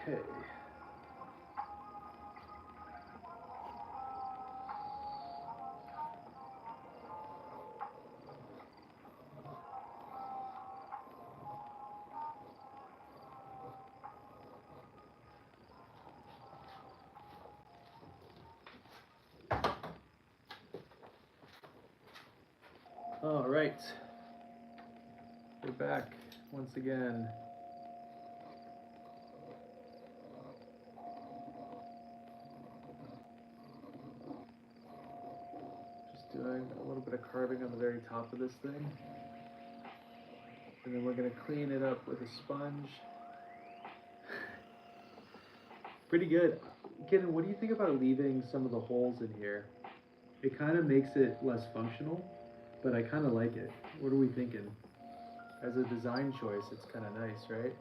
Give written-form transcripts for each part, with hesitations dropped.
Okay. All right. We're back once again. Just doing a little bit of carving on the very top of this thing. And then we're going to clean it up with a sponge. Pretty good. Kiln, what do you think about leaving some of the holes in here? It kind of makes it less functional, but I kind of like it. What are we thinking? As a design choice, it's kind of nice, right?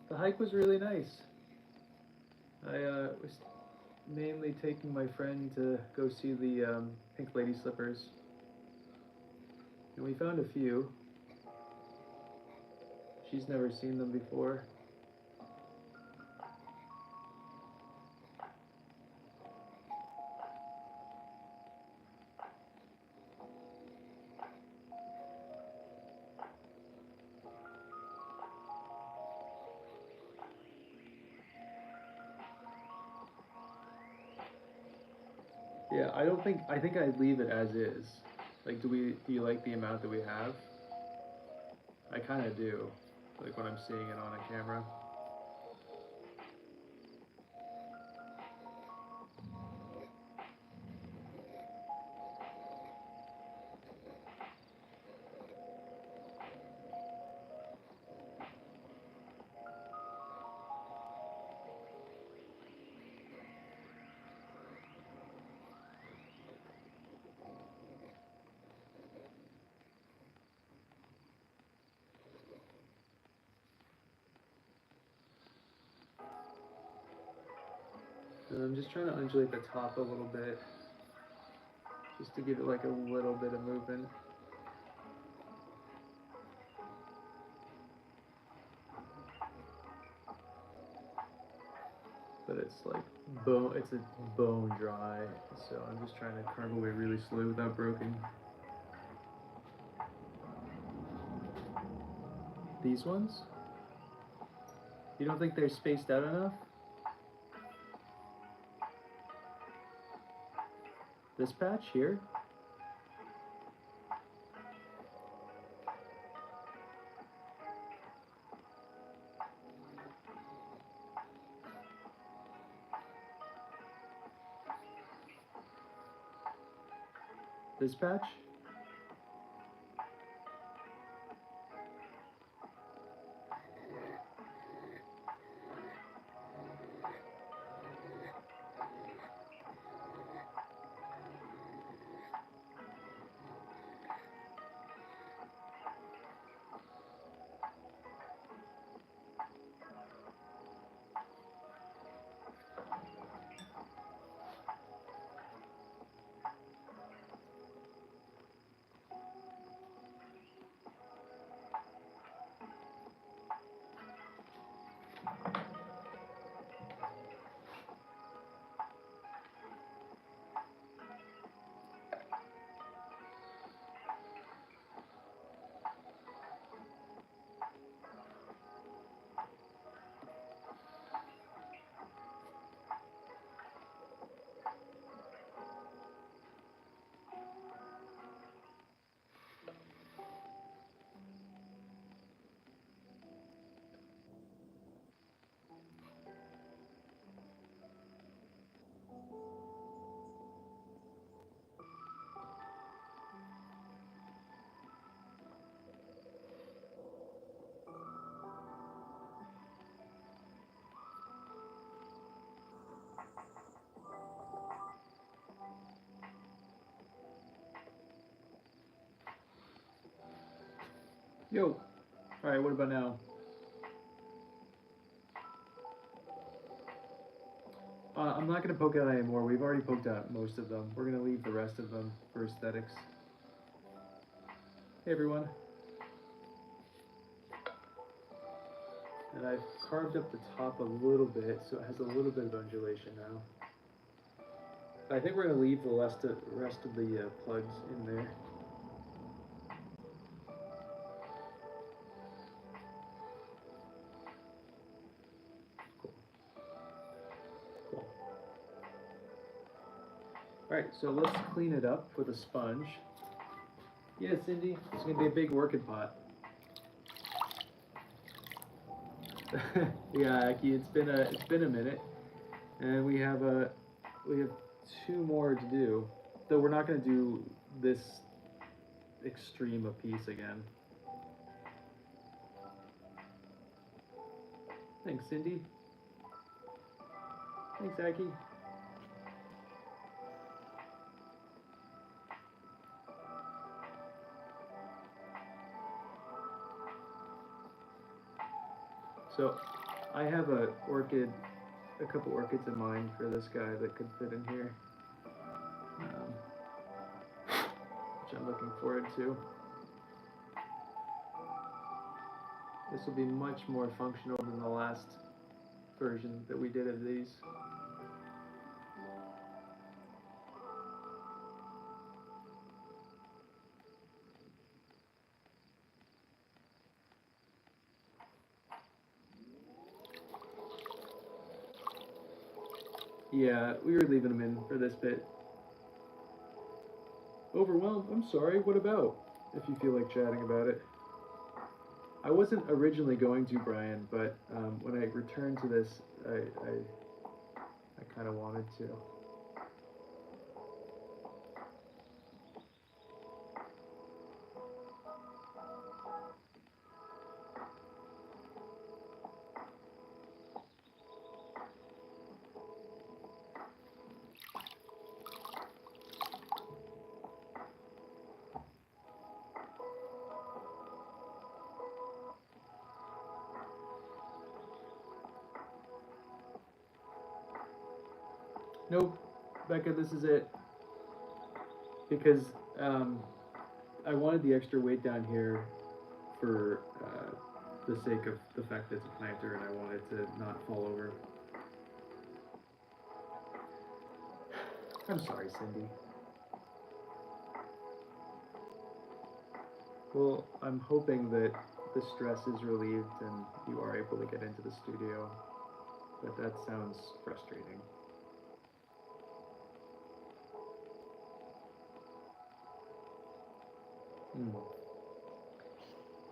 The hike was really nice. I was mainly taking my friend to go see the pink lady slippers. And we found a few. She's never seen them before. Yeah, I think I'd leave it as is. Like, do you like the amount that we have? I kind of do, like when I'm seeing it on a camera. And I'm just trying to undulate the top a little bit, just to give it like a little bit of movement. But it's like it's a bone dry, so I'm just trying to carve away really slowly without broken. These ones? You don't think they're spaced out enough? This patch here? This patch? Yo. Alright, what about now? I'm not going to poke out anymore. We've already poked out most of them. We're going to leave the rest of them for aesthetics. Hey everyone. And I've carved up the top a little bit, so it has a little bit of undulation now. I think we're going to leave the rest of the plugs in there. Cool. Cool. Alright, so let's clean it up with a sponge. Yeah, Cindy, it's going to be a big orchid pot. Yeah, Aki, it's been a minute, and we have 2 more to do. Though we're not going to do this extreme a piece again. Thanks, Cindy. Thanks, Aki. So, I have a couple orchids in mind for this guy that could fit in here, which I'm looking forward to. This will be much more functional than the last version that we did of these. Yeah, we were leaving them in for this bit. Overwhelmed? I'm sorry, what about? If you feel like chatting about it. I wasn't originally going to, Brian, but when I returned to this, I kind of wanted to. Nope, Becca, this is it. Because I wanted the extra weight down here for the sake of the fact that it's a planter and I wanted to not fall over. I'm sorry, Cindy. Well, I'm hoping that the stress is relieved and you are able to get into the studio, but that sounds frustrating.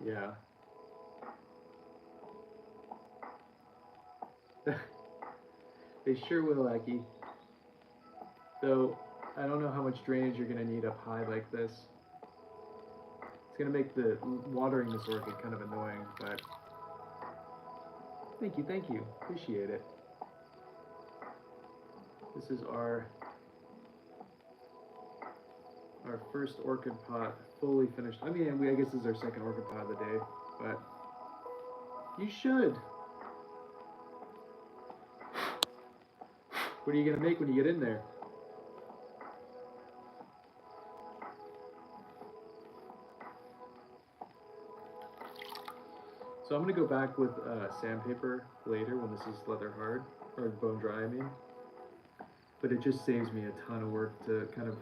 Yeah. They sure will, Aki. Though, I don't know how much drainage you're going to need up high like this. It's going to make the watering this orchid kind of annoying, but... Thank you. Appreciate it. This is our first orchid pot fully finished. I mean, I guess this is our second orchid pot of the day, but you should. What are you gonna make when you get in there? So I'm gonna go back with sandpaper later when this is leather hard, or bone dry, I mean. But it just saves me a ton of work to kind of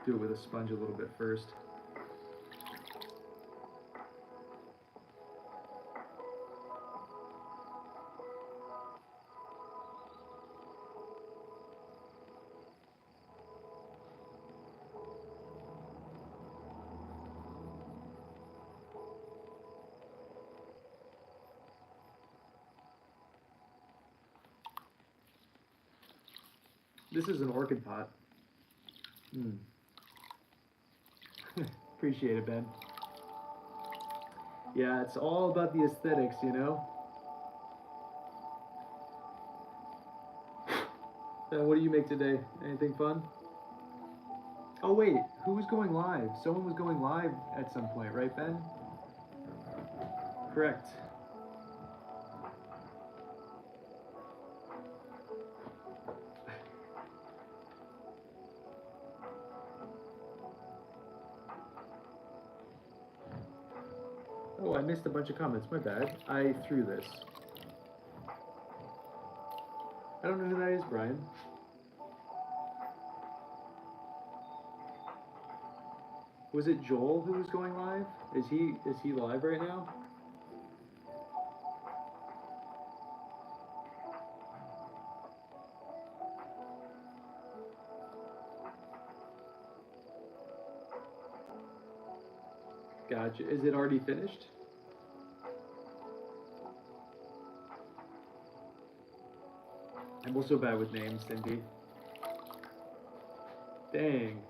do it with a sponge a little bit first. This is an orchid pot. Appreciate it, Ben. Yeah, it's all about the aesthetics, you know? Ben, what do you make today? Anything fun? Oh wait, who was going live? Someone was going live at some point, right, Ben? Correct. missed a bunch of comments. My bad. I threw this. I don't know who that is, Brian. Was it Joel who was going live? Is he live right now? Gotcha. Is it already finished? I'm also bad with names, Cindy. Dang.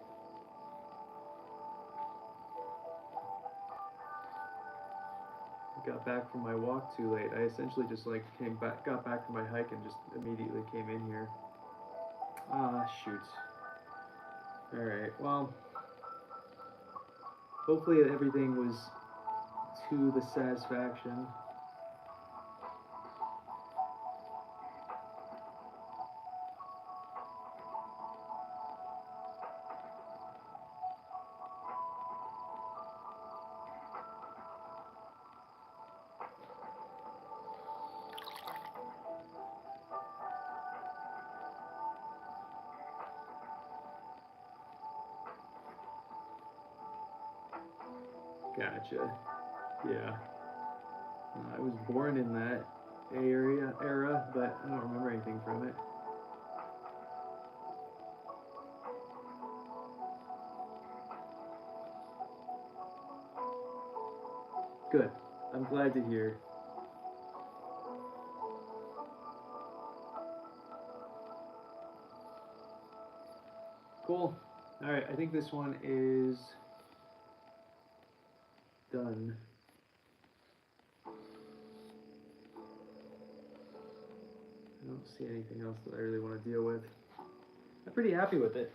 I got back from my walk too late. I essentially just like got back from my hike and just immediately came in here. Ah, shoot. Alright, well, hopefully everything was to the satisfaction. Gotcha. Yeah. I was born in that era, but I don't remember anything from it. Good. I'm glad to hear. Cool. All right, I think this one is done. I don't see anything else that I really want to deal with. I'm pretty happy with it.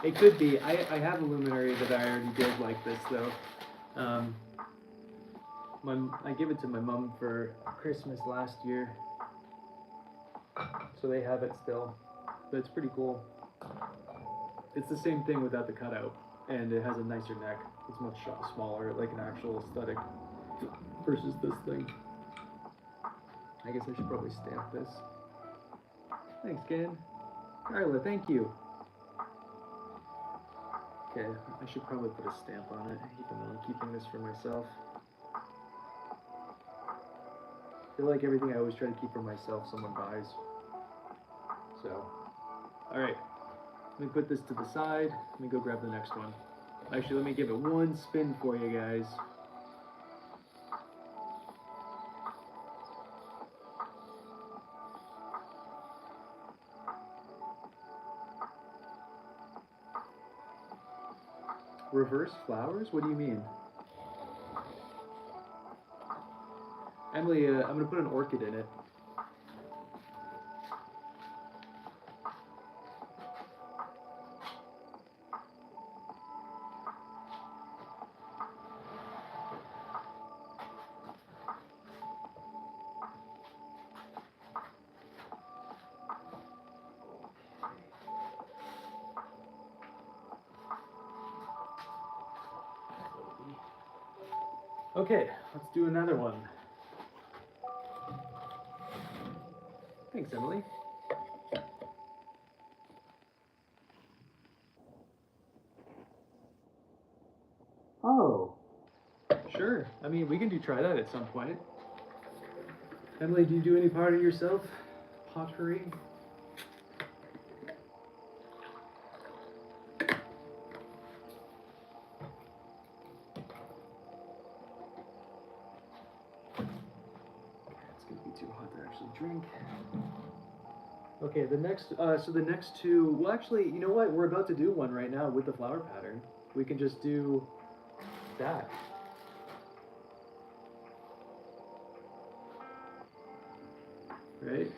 It could be. I have a luminary that I already did like this though. I gave it to my mom for Christmas last year, so they have it still. But it's pretty cool. It's the same thing without the cutout, and it has a nicer neck. It's much smaller, like an actual aesthetic, versus this thing. I guess I should probably stamp this. Thanks, Ken. Carla, thank you. Okay, I should probably put a stamp on it, even though I'm keeping this for myself. I feel like everything I always try to keep for myself, someone buys. So, alright. Let me put this to the side. Let me go grab the next one. Actually, let me give it one spin for you guys. Reverse flowers? What do you mean? Emily, I'm going to put an orchid in it. Okay, let's do another one. Thanks, Emily. Oh, sure. I mean, we can try that at some point. Emily, do you do any part of yourself? Pottery? Drink. Okay, the next, so the next two, well actually, you know what, we're about to do one right now with the flower pattern. We can just do that. Right?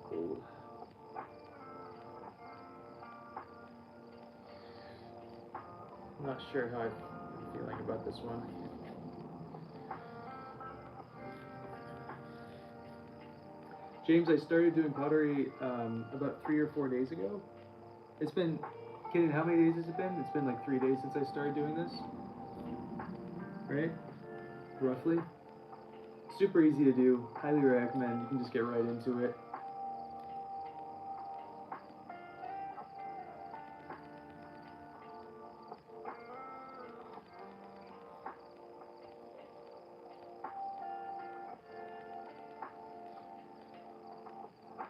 Cool. Not sure how I'm feeling about this one. James, I started doing pottery about 3 or 4 days ago. It's been, Kiln, how many days has it been? It's been like 3 days since I started doing this. Right? Roughly. Super easy to do. Highly recommend. You can just get right into it.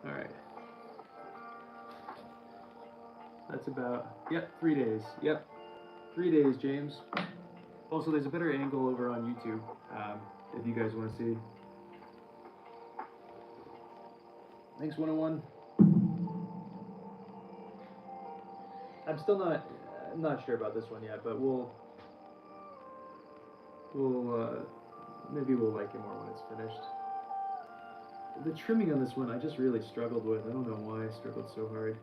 Alright. That's about, yep, 3 days. Yep. 3 days, James. Also, there's a better angle over on YouTube if you guys want to see. Thanks, 101. I'm still not sure about this one yet, but maybe we'll like it more when it's finished. The trimming on this one, I just really struggled with. I don't know why I struggled so hard.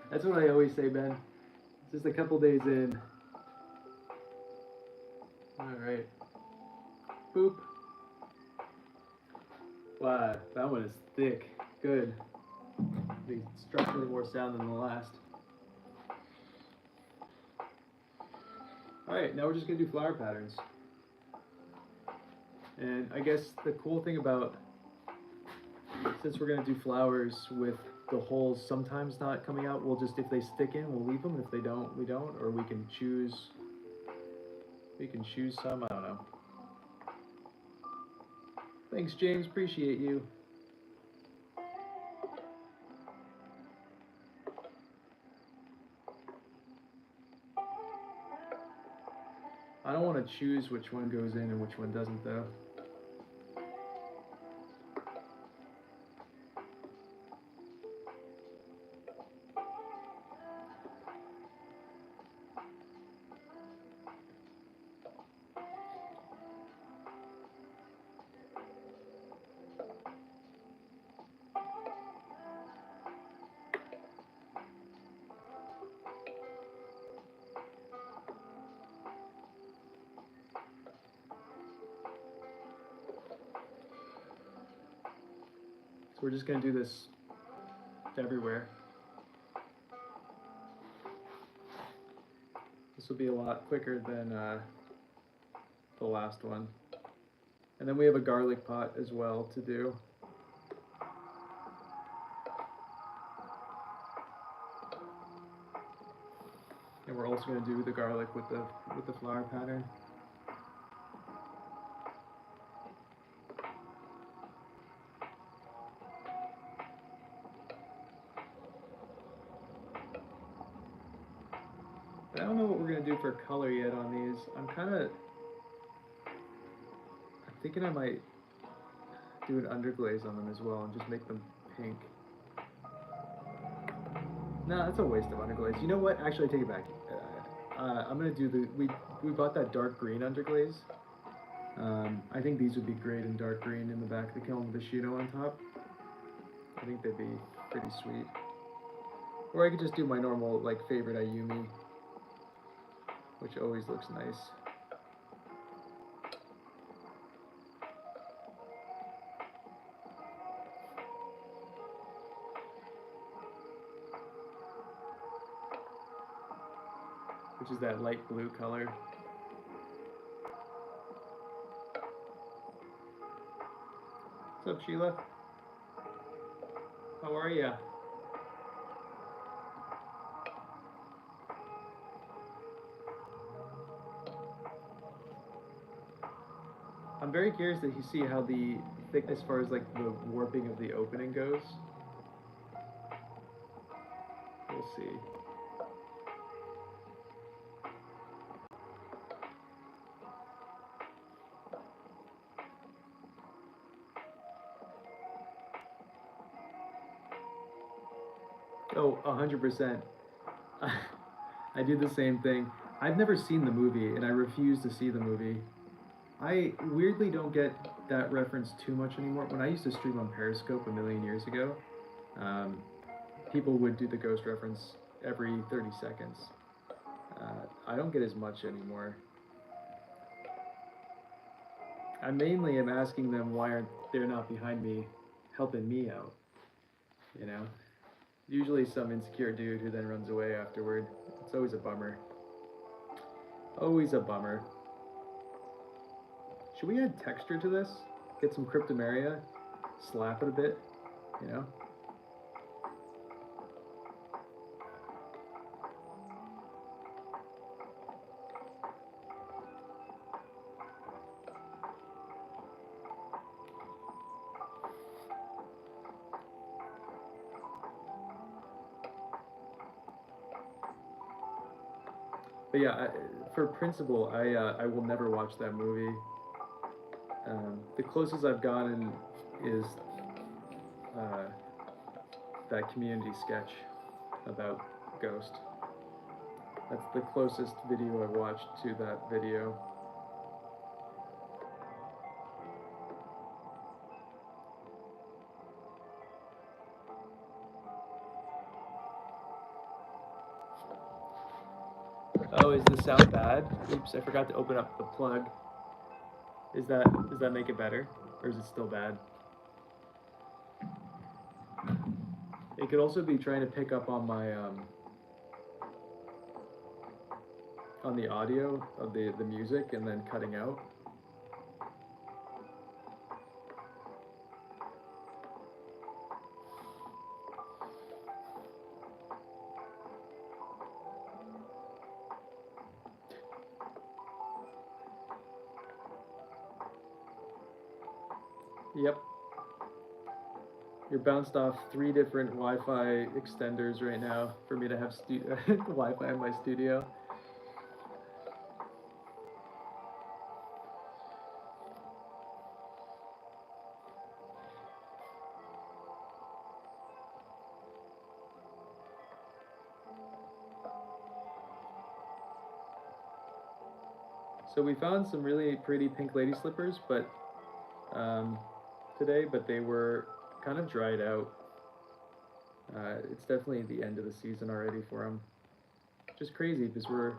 That's what I always say, Ben. It's just a couple days in. Alright. Boop. Wow, that one is thick. Good. Be structurally more sound than the last. Alright, now we're just going to do flower patterns. And I guess the cool thing about, since we're going to do flowers with the holes sometimes not coming out, we'll just, if they stick in, we'll leave them. If they don't, we don't. Or we can choose some, I don't know. Thanks, James, appreciate you. I don't want to choose which one goes in and which one doesn't, though. So we're just going to do this everywhere. This will be a lot quicker than the last one. And then we have a garlic pot as well to do. And we're also going to do the garlic with the flower pattern. I don't know what we're going to do for color yet on these. I'm thinking I might do an underglaze on them as well and just make them pink. No, that's a waste of underglaze. You know what? Actually, I take it back. I'm going to do we bought that dark green underglaze. I think these would be great in dark green in the back of the kiln with the Shido on top. I think they'd be pretty sweet. Or I could just do my normal, like, favorite Ayumi, which always looks nice. Which is that light blue color. What's up, Sheila? How are ya? I'm very curious to see how the thickness, as far as like the warping of the opening goes. We'll see. Oh, 100%. I do the same thing. I've never seen the movie, and I refuse to see the movie. I weirdly don't get that reference too much anymore. When I used to stream on Periscope a million years ago, um, people would do the ghost reference every 30 seconds. I don't get as much anymore. I mainly am asking them why aren't they not behind me, helping me out. You know, usually some insecure dude who then runs away afterward. It's always a bummer. Always a bummer. Should we add texture to this? Get some cryptomeria, slap it a bit, you know? But yeah, for principle, I will never watch that movie. The closest I've gotten is uh, that community sketch about Ghost. That's the closest video I've watched to that video. Oh, is the sound bad? Oops, I forgot to open up the plug. Does that make it better? Or is it still bad? It could also be trying to pick up on my on the audio of the music and then cutting out. Yep. You're bounced off 3 different Wi-Fi extenders right now for me to have Wi-Fi in my studio. So we found some really pretty pink lady slippers, but today, but they were kind of dried out. It's definitely the end of the season already for them. Just crazy because we're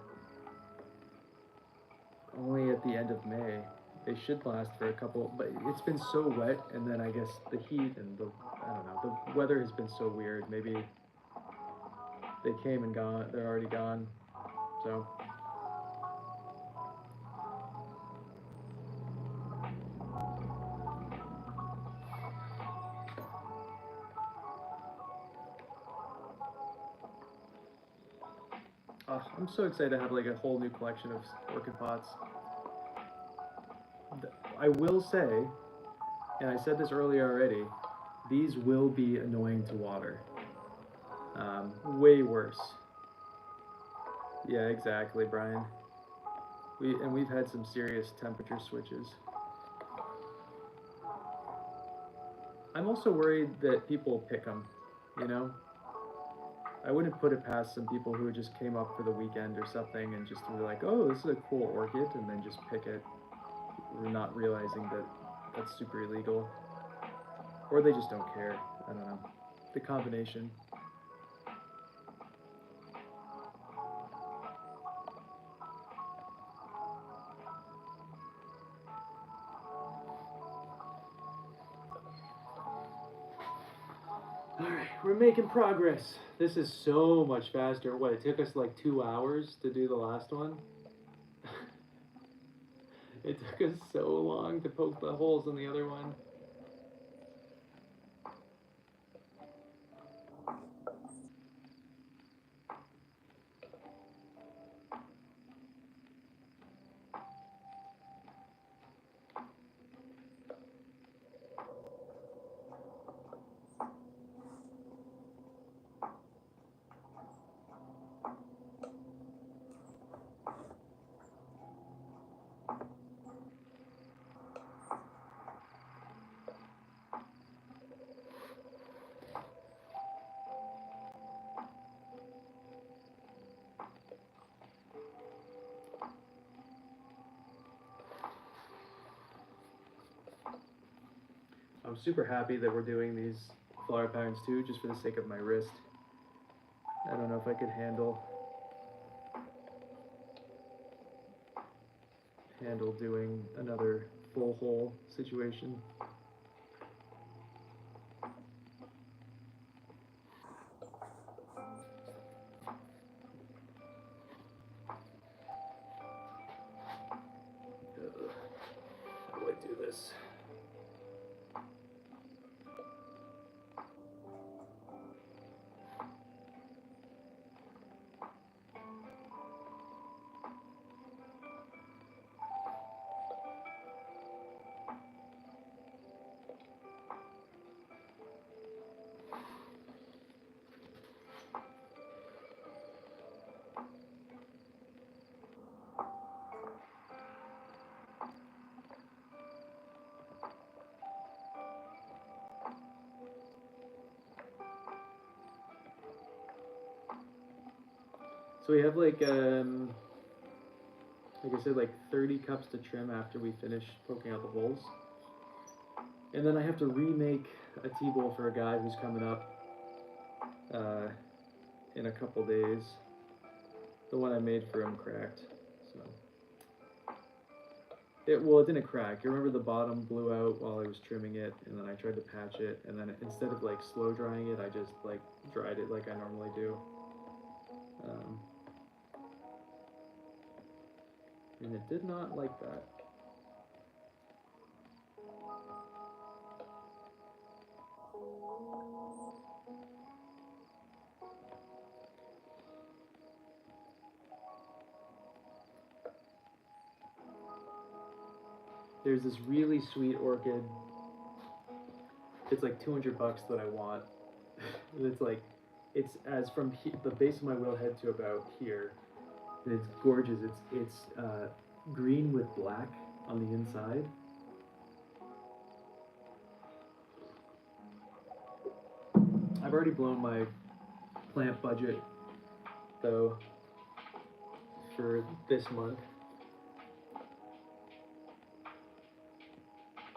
only at the end of May. They should last for a couple, but it's been so wet, and then I guess the heat and I don't know, the weather has been so weird. Maybe they came and gone, they're already gone. So. I'm so excited to have like a whole new collection of orchid pots. I will say, and I said this earlier already, these will be annoying to water. Way worse. Yeah, exactly, Brian. We've had some serious temperature switches. I'm also worried that people pick them, you know? I wouldn't put it past some people who just came up for the weekend or something and just were like, oh, this is a cool orchid, and then just pick it, not realizing that that's super illegal. Or they just don't care. I don't know. The combination. Alright, we're making progress. This is so much faster. What, it took us like 2 hours to do the last one? It took us so long to poke the holes in the other one. I'm super happy that we're doing these flower patterns too, just for the sake of my wrist. I don't know if I could handle doing another full hole situation. How do I do this? So we have like I said, like 30 cups to trim after we finish poking out the holes. And then I have to remake a tea bowl for a guy who's coming up in a couple days. The one I made for him cracked, so. It didn't crack. You remember the bottom blew out while I was trimming it, and then I tried to patch it, and then instead of like slow drying it, I just like dried it like I normally do. And it did not like that. There's this really sweet orchid. It's like $200 that I want. And it's as from the base of my wheel head to about here. And it's gorgeous. It's green with black on the inside. I've already blown my plant budget though for this month.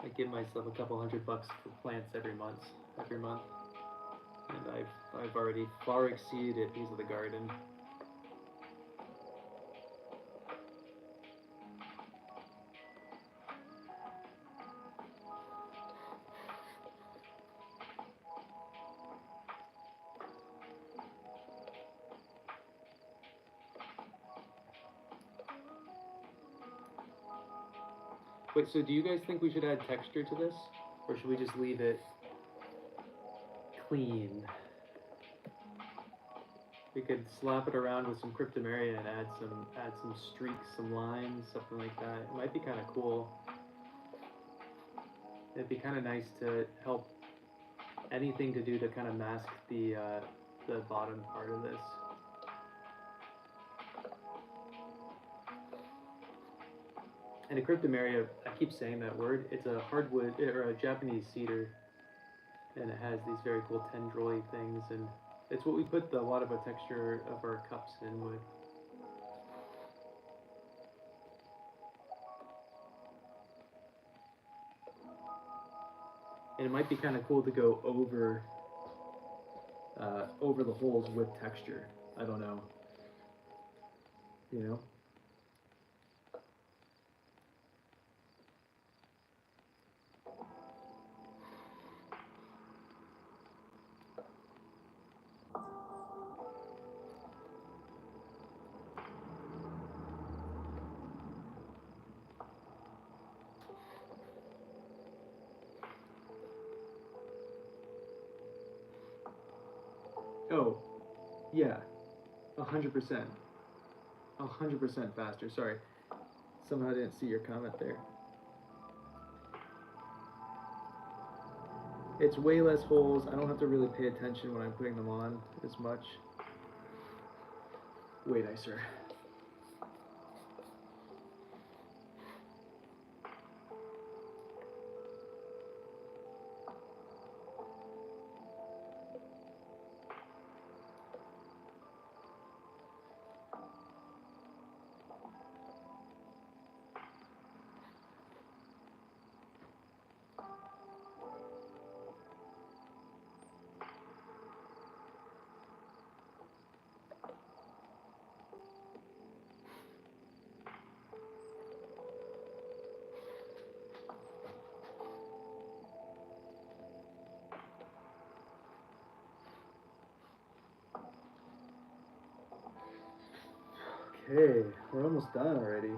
I give myself a couple $100 for plants every month, and I've already far exceeded Piece of the Garden. Wait, so do you guys think we should add texture to this, or should we just leave it clean? We could slap it around with some cryptomeria and add some streaks, some lines, something like that. It might be kind of cool. It'd be kind of nice to help anything to do to kind of mask the bottom part of this. And a cryptomeria, I keep saying that word, it's a hardwood, or a Japanese cedar, and it has these very cool tendril-y things, and it's what we put a lot of the texture of our cups in with. And it might be kind of cool to go over the holes with texture. I don't know. You know? Oh, yeah, 100%. 100% faster. Sorry, somehow I didn't see your comment there. It's way less holes. I don't have to really pay attention when I'm putting them on as much. Way nicer. Okay, we're almost done already.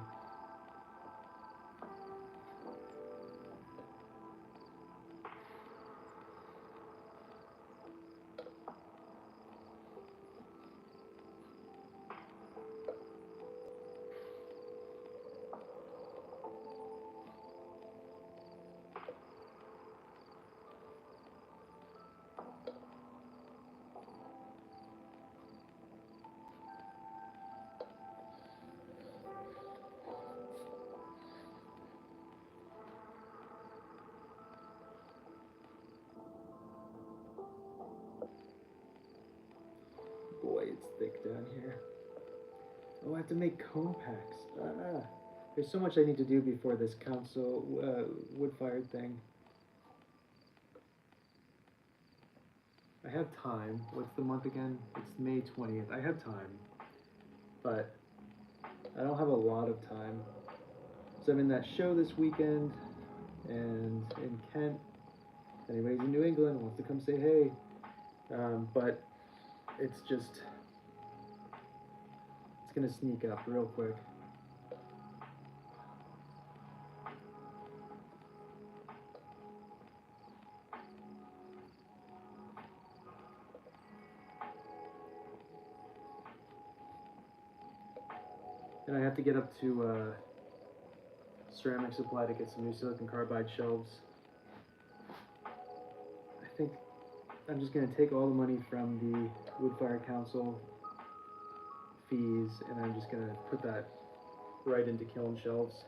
Boy, it's thick down here. Oh, I have to make cone packs. There's so much I need to do before this council wood-fired thing. I have time. What's the month again? It's May 20th. I have time. But I don't have a lot of time. So I'm in that show this weekend and in Kent. If anybody's in New England wants to come say hey. But it's just, it's gonna sneak up real quick. And I have to get up to ceramic supply to get some new silicon carbide shelves. I think I'm just gonna take all the money from the Wood Fire Council fees and I'm just gonna put that right into kiln shelves.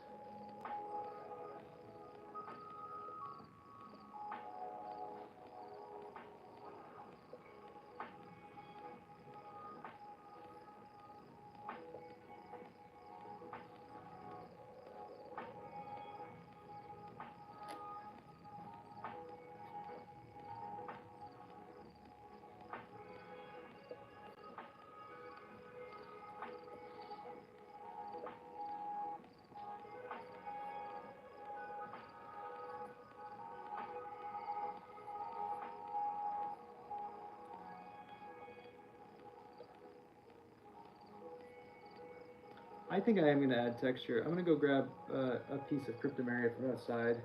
I think I am going to add texture. I'm going to go grab a piece of cryptomeria from outside,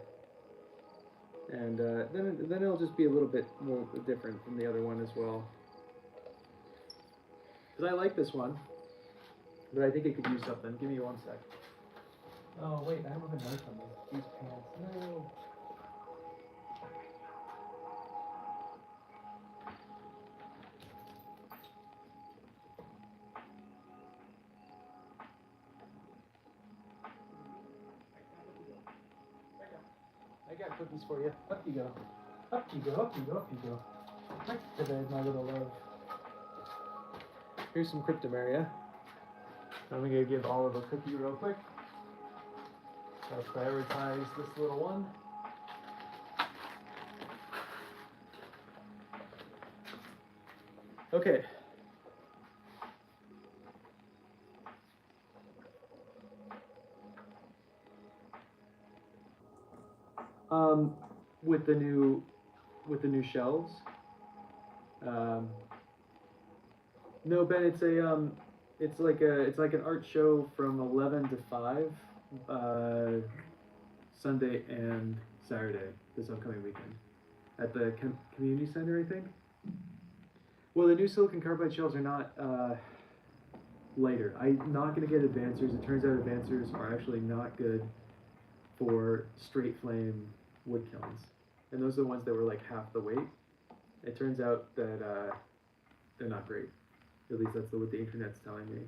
and then it'll just be a little bit more different from the other one as well. Because I like this one, but I think it could use something. Give me one sec. Oh wait, I don't have a knife on these pants. No. I got cookies for you. Up you go. Up you go, up you go, up you go. Right to bed, my little love. Here's some cryptomeria. I'm gonna give Olive a cookie real quick. I'll prioritize this little one. Okay. With the new shelves. No, Ben, it's like an art show from 11 to 5, Sunday and Saturday this upcoming weekend at the community center, I think. Well, the new silicon carbide shelves are not lighter. I'm not gonna get advancers. It turns out advancers are actually not good for straight flame wood kilns, and those are the ones that were like half the weight. It turns out that they're not great. At least that's what the internet's telling me.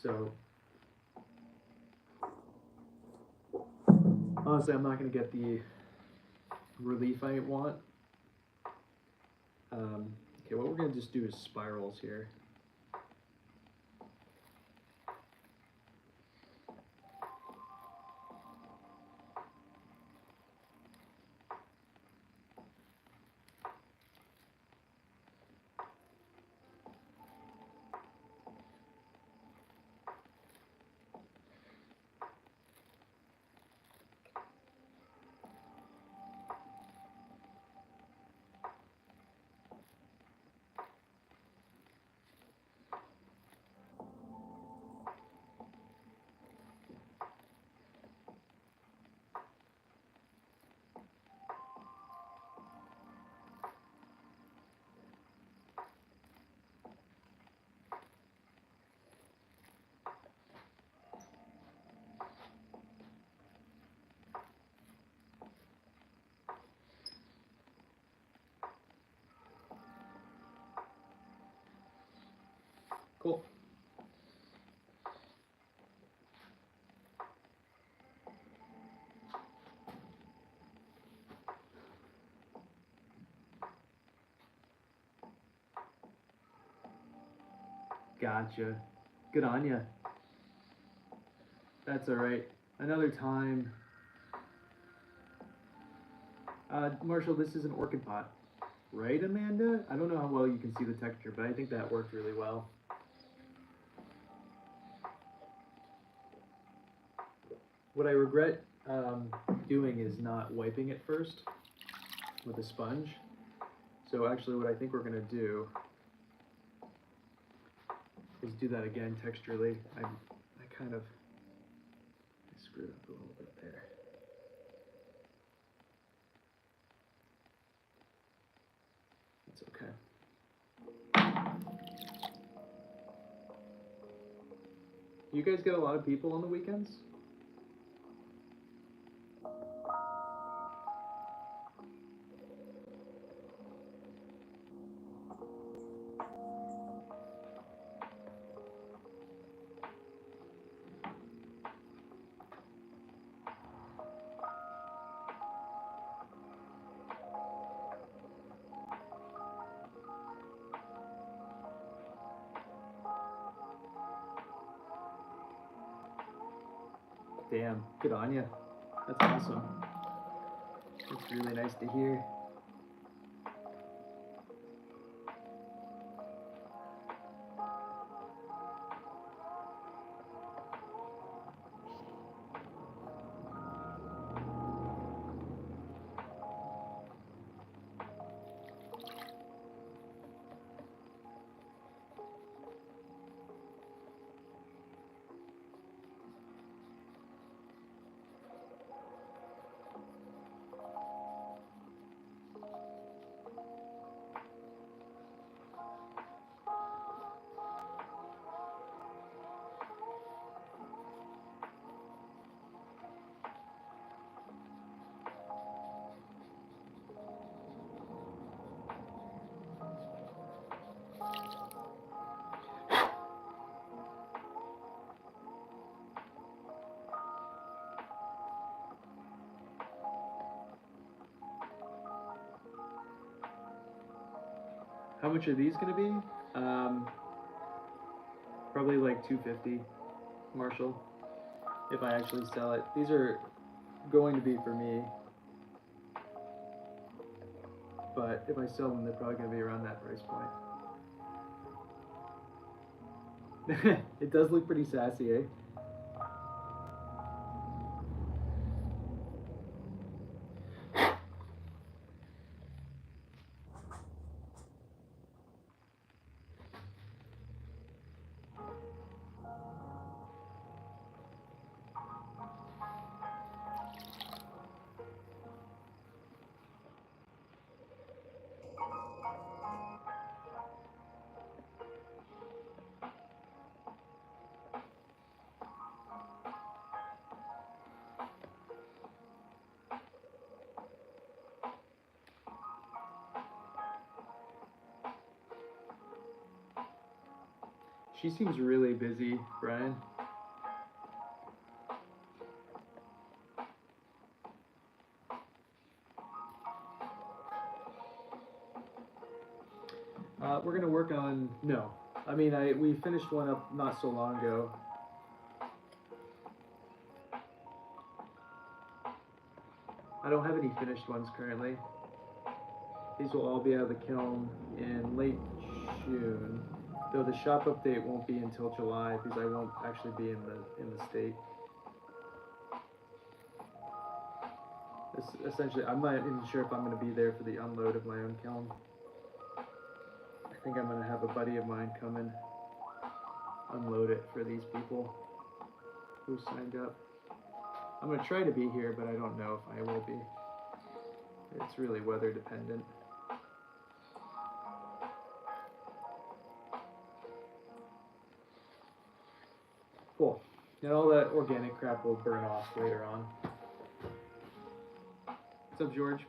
So honestly, I'm not going to get the relief I want. Okay, what we're going to just do is spirals here. Cool. Gotcha. Good on ya. That's all right. Another time. Marshall, this is an orchid pot, right, Amanda? I don't know how well you can see the texture, but I think that worked really well. What I regret doing is not wiping it first with a sponge. So actually what I think we're gonna do is do that again texturally. I kind of screwed up a little bit there. It's okay. You guys get a lot of people on the weekends? Damn, good on ya. That's awesome. It's really nice to hear. How much are these gonna be? Probably like $250, Marshall, if I actually sell it. These are going to be for me, but if I sell them, they're probably gonna be around that price point. It does look pretty sassy, eh? She seems really busy, Brian. We're gonna work on, no. I mean, we finished one up not so long ago. I don't have any finished ones currently. These will all be out of the kiln in late June. Though the shop update won't be until July because I won't actually be in the state. Essentially, I'm not even sure if I'm going to be there for the unload of my own kiln. I think I'm going to have a buddy of mine come and unload it for these people who signed up. I'm going to try to be here, but I don't know if I will be. It's really weather dependent. Cool. And all that organic crap will burn off later on. What's up, George?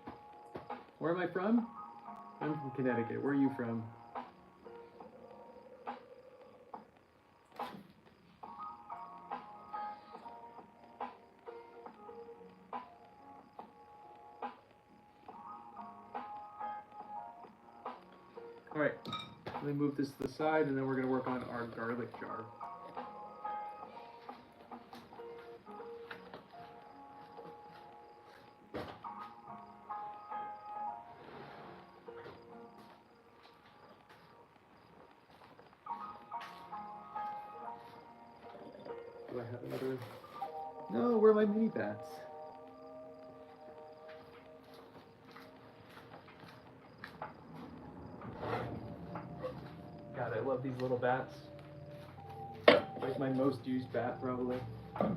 Where am I from? I'm from Connecticut. Where are you from? All right, let me move this to the side, and then we're gonna work on our garlic jar. Do I have another? No, where are my mini bats? God, I love these little bats. Like my most used bat, probably. Okay.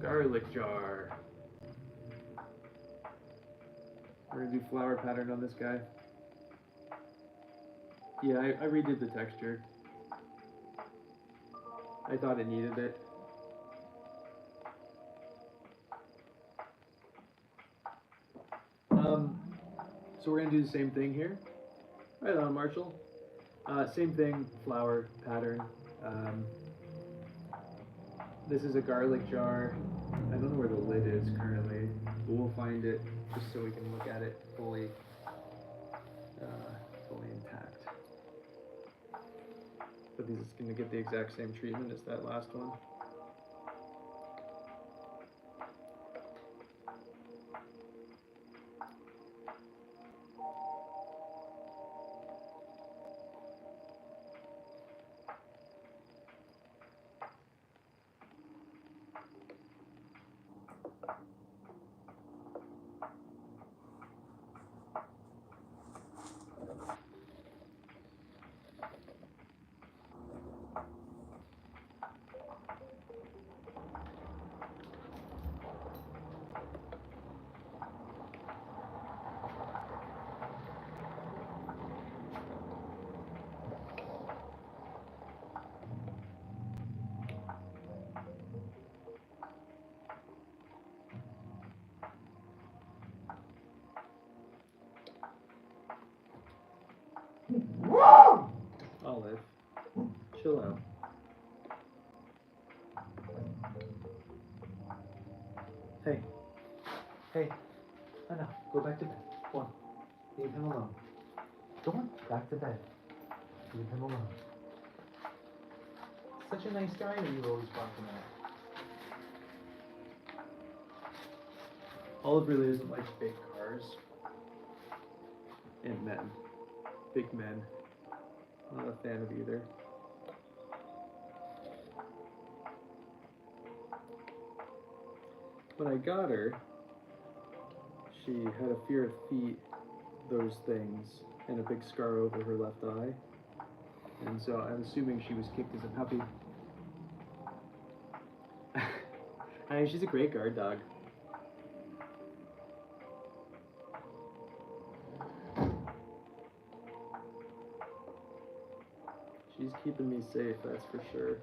Garlic jar. We're gonna do flower pattern on this guy. Yeah, I redid the texture. I thought it needed it. So we're gonna do the same thing here. Right on, Marshall. Same thing, flower pattern. This is a garlic jar. I don't know where the lid is currently, but we'll find it just so we can look at it fully intact. But this is gonna get the exact same treatment as that last one. Olive, chill out. Hey, hey, enough. Go back to bed. Go on. Leave him alone. Go on, back to bed. Leave him alone. Such a nice guy that you always barking at. Olive really doesn't like big cars and men. Big men. Not a fan of either. When I got her, she had a fear of feet, those things, and a big scar over her left eye. And so I'm assuming she was kicked as a puppy. I mean, she's a great guard dog. She's keeping me safe, that's for sure.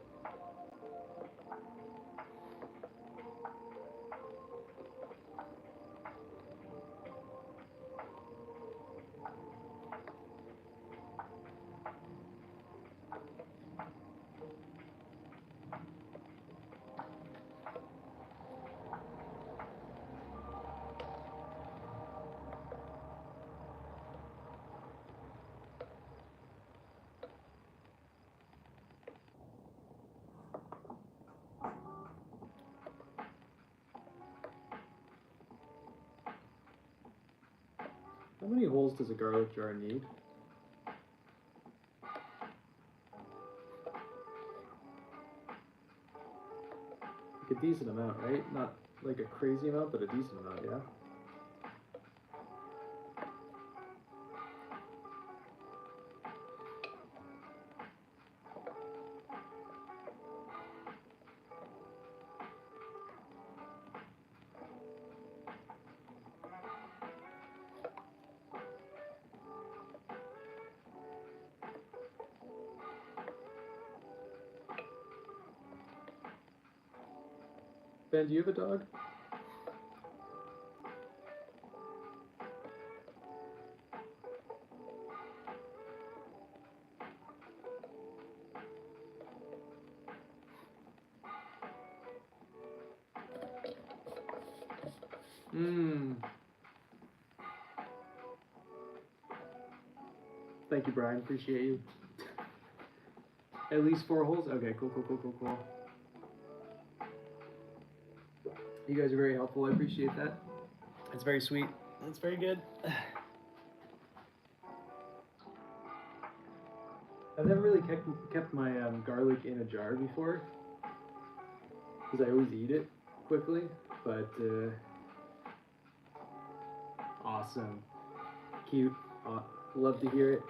How many holes does a garlic jar need? Like a decent amount, right? Not like a crazy amount, but a decent amount, yeah? Ben, do you have a dog? Mmm. Thank you, Brian. Appreciate you. At least 4 holes? Okay, cool, cool, cool, cool, cool. You guys are very helpful. I appreciate that. It's very sweet. That's very good. I've never really kept my garlic in a jar before, because I always eat it quickly, but awesome. Cute. Love to hear it.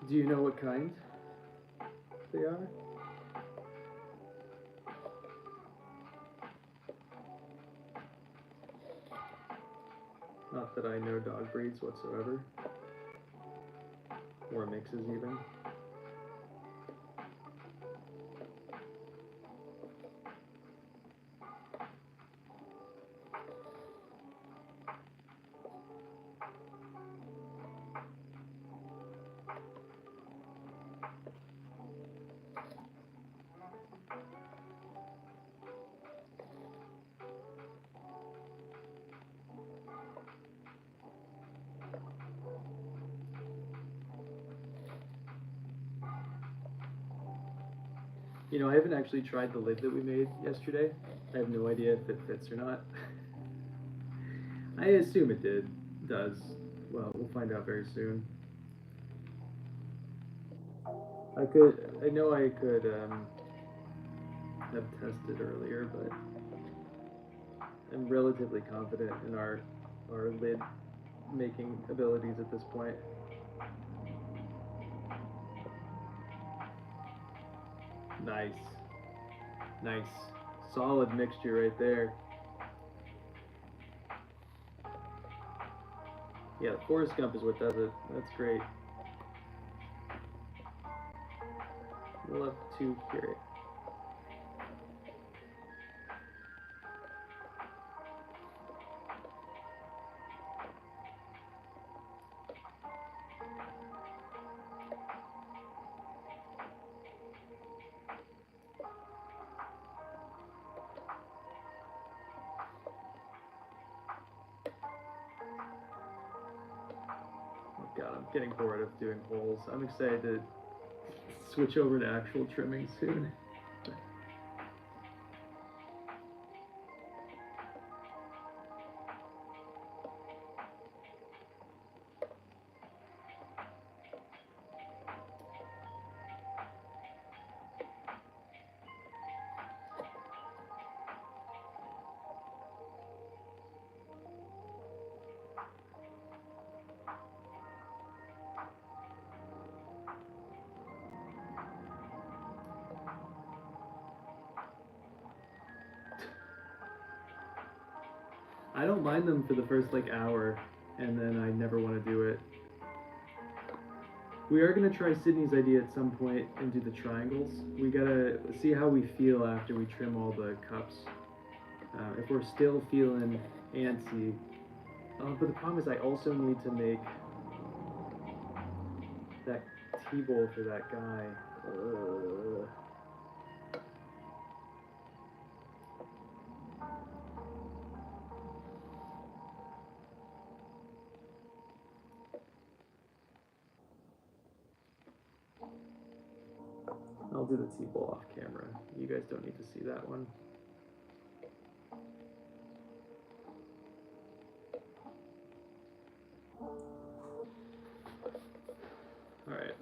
Do you know what kind they are? Not that I know dog breeds whatsoever, or mixes even. You know, I haven't actually tried the lid that we made yesterday. I have no idea if it fits or not. I assume it does. Well, we'll find out very soon. I know I could have tested earlier, but I'm relatively confident in our lid making abilities at this point. Nice. Nice. Solid mixture right there. Yeah, the forest gump is what does it. That's great. Love to hear it. God, I'm getting bored of doing holes. I'm excited to switch over to actual trimming soon. I don't mind them for the first like hour, and then I never want to do it. We are gonna try Sydney's idea at some point and do the triangles. We gotta see how we feel after we trim all the cups. If we're still feeling antsy. But the problem is I also need to make that T-bowl for that guy. I'll do the T-bowl off camera. You guys don't need to see that one. Alright,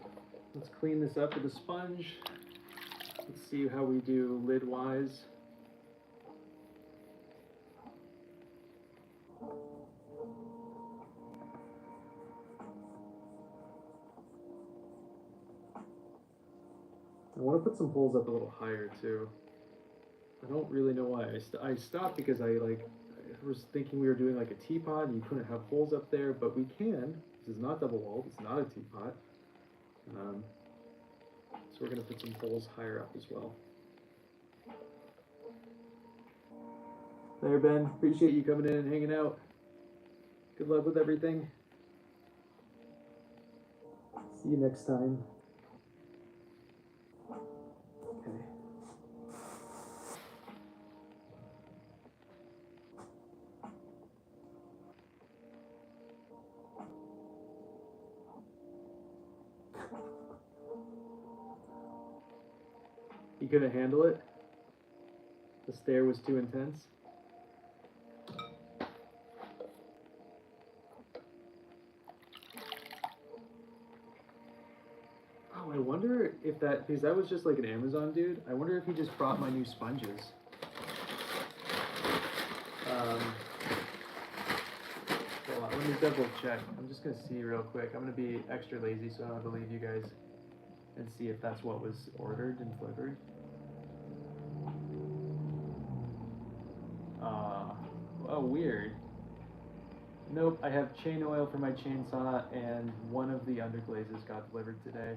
let's clean this up with a sponge. Let's see how we do lid-wise. I want to put some holes up a little higher too. I don't really know why. I stopped because I was thinking we were doing like a teapot and you couldn't have holes up there, but we can. This is not double walled, it's not a teapot. So we're going to put some holes higher up as well. There, Ben. Appreciate you coming in and hanging out. Good luck with everything. See you next time. Okay. You couldn't handle it? The stare was too intense? Oh, I wonder if that, because that was just like an Amazon dude, I wonder if he just brought my new sponges. Hold on, let me double check. I'm just gonna see real quick. I'm gonna be extra lazy so I don't have to leave you guys and see if that's what was ordered and delivered. Oh, weird. Nope, I have chain oil for my chainsaw and one of the underglazes got delivered today.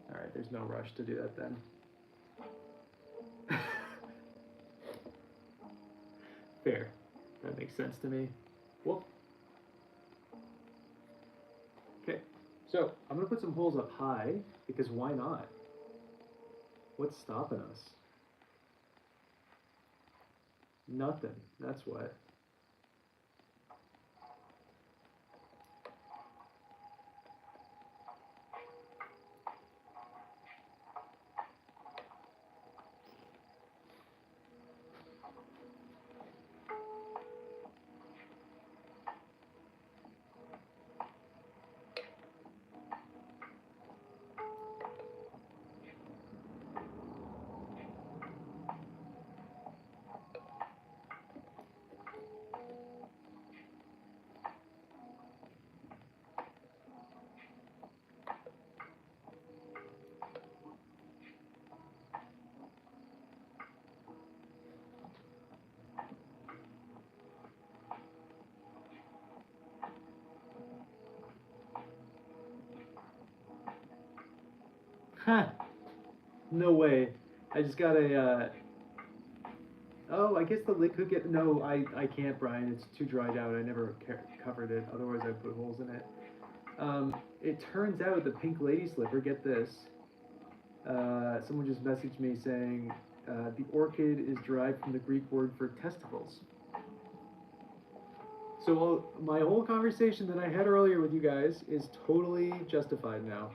Alright, there's no rush to do that then. Fair. That makes sense to me. Whoop. Okay, so I'm gonna put some holes up high because why not? What's stopping us? Nothing. That's what. Huh. No way. I just got a, oh, I guess the lid could get, no, I can't, Brian. It's too dried out. I never covered it. Otherwise, I'd put holes in it. It turns out the pink lady slipper, get this. Someone just messaged me saying the orchid is derived from the Greek word for testicles. So my whole conversation that I had earlier with you guys is totally justified now.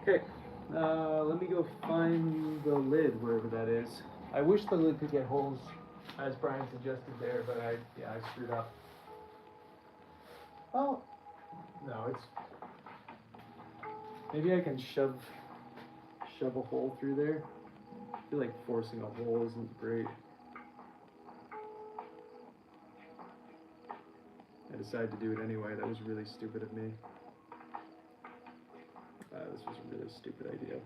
Okay, let me go find the lid, wherever that is. I wish the lid could get holes, as Brian suggested there, but I screwed up. Oh, no, it's, maybe I can shove a hole through there. I feel like forcing a hole isn't great. I decided to do it anyway. That was really stupid of me. This was a really stupid idea.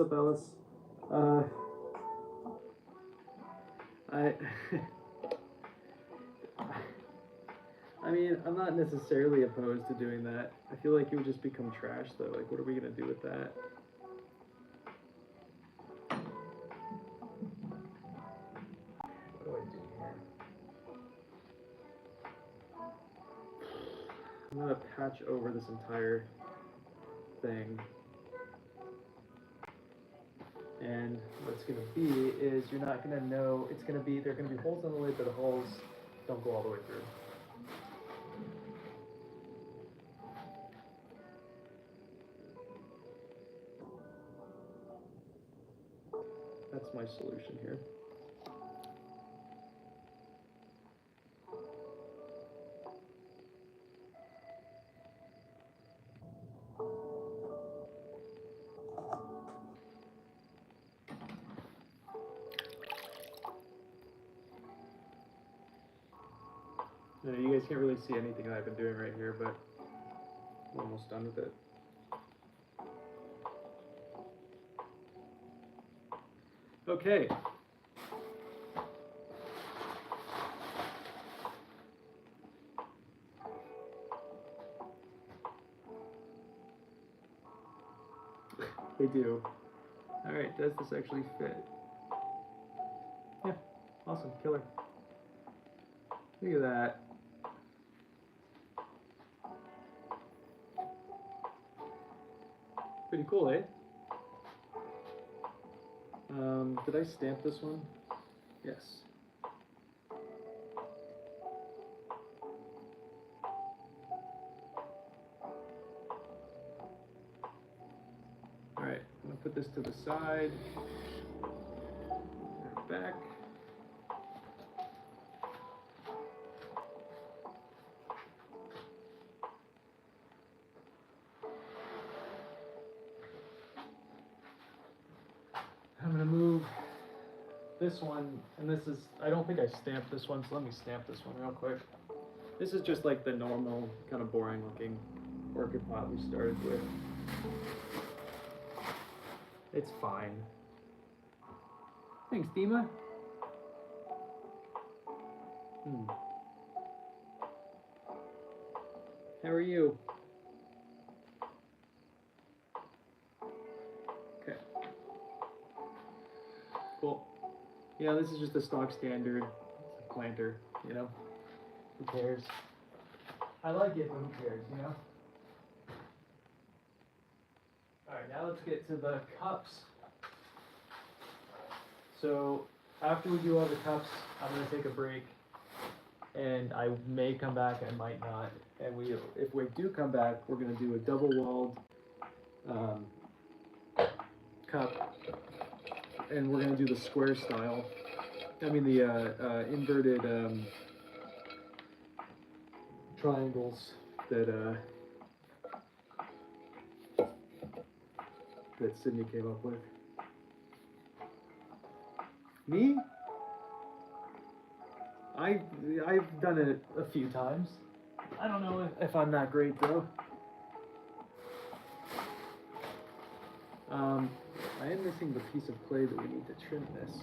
up, Alice? I I mean, I'm not necessarily opposed to doing that. I feel like it would just become trash, though. Like, what are we gonna do with that? What do I do here? I'm gonna patch over this entire thing. And what's gonna be is you're not gonna know, it's gonna be, there are gonna be holes on the lid, but the holes don't go all the way through. That's my solution here. You know, you guys can't really see anything that I've been doing right here, but I'm almost done with it. Okay. They do. All right, does this actually fit? Yeah, awesome, killer. Look at that. Pretty cool, eh? Did I stamp this one? Yes. All right, I'm gonna put this to the side. Back. I'm gonna move this one, and this is, I don't think I stamped this one, so let me stamp this one real quick. This is just like the normal, kind of boring looking orchid pot we started with. It's fine. Thanks, Dima. How are you? Okay. Cool. Yeah, this is just a stock standard planter, you know? Who cares? I like it, but who cares, you know? Alright, now let's get to the cups. So, after we do all the cups, I'm going to take a break. And I may come back, I might not. And if we do come back, we're going to do a double-walled cup. And we're going to do the square style. I mean the inverted triangles that Sydney came up with. Me? I've done it a few times. I don't know if I'm that great though. I am missing the piece of clay that we need to trim this.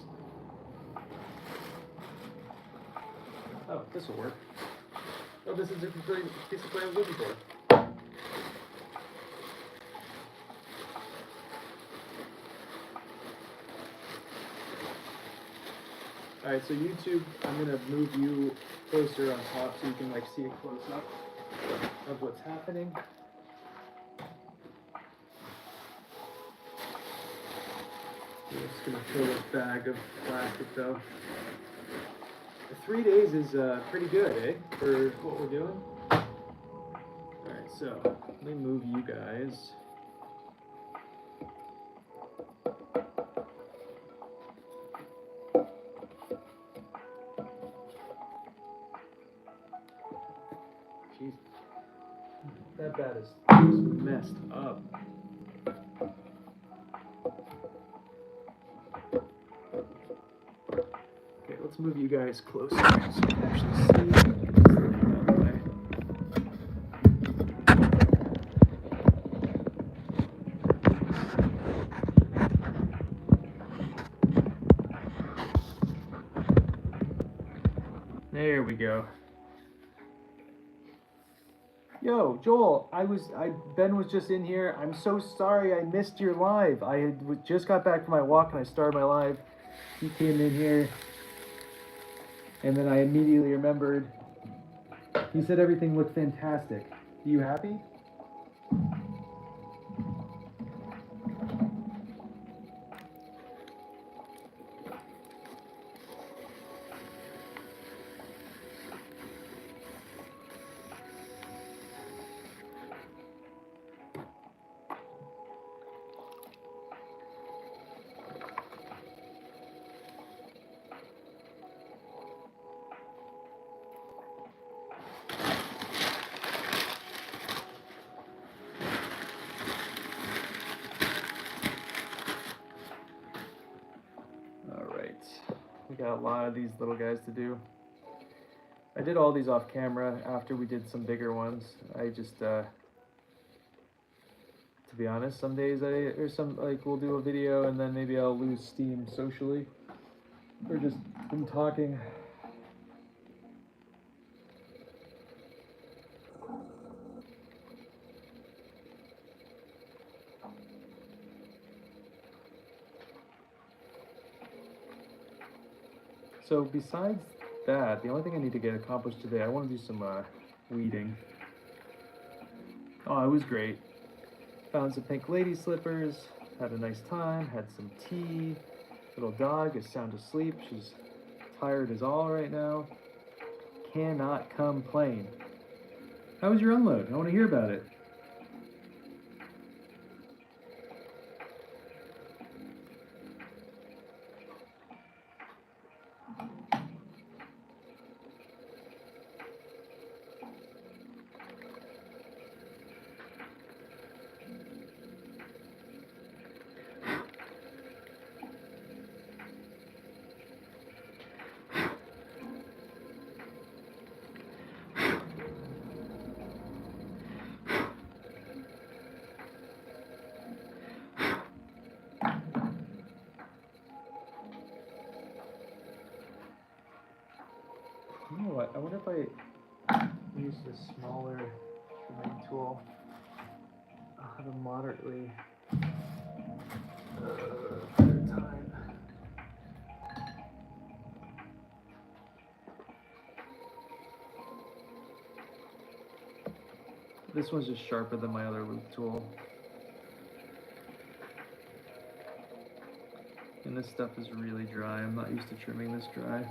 Oh, this will work. Oh, this is a piece of clay I was looking for. Alright, so YouTube, I'm going to move you closer on top so you can like see a close up of what's happening. I'm just going to fill this bag of plastic though. 3 days is pretty good, eh, for what we're doing. Alright, so let me move you guys. Jeez, that bat is just messed up. Okay, let's move you guys closer so you can actually see. There we go. Yo, Joel, Ben was just in here. I'm so sorry I missed your live. Just got back from my walk and I started my live. He came in here, and then I immediately remembered. He said everything looked fantastic. Are you happy? We got a lot of these little guys to do. I did all these off camera after we did some bigger ones. I just, to be honest, some days we'll do a video and then maybe I'll lose steam socially or just from talking. So besides that, the only thing I need to get accomplished today, I want to do some weeding. Oh, it was great. Found some pink lady slippers, had a nice time, had some tea. Little dog is sound asleep. She's tired as all right now. Cannot complain. How was your unload? I want to hear about it. You know what? I wonder if I use this smaller trimming tool. I'll have a moderately better time. This one's just sharper than my other loop tool. And this stuff is really dry. I'm not used to trimming this dry.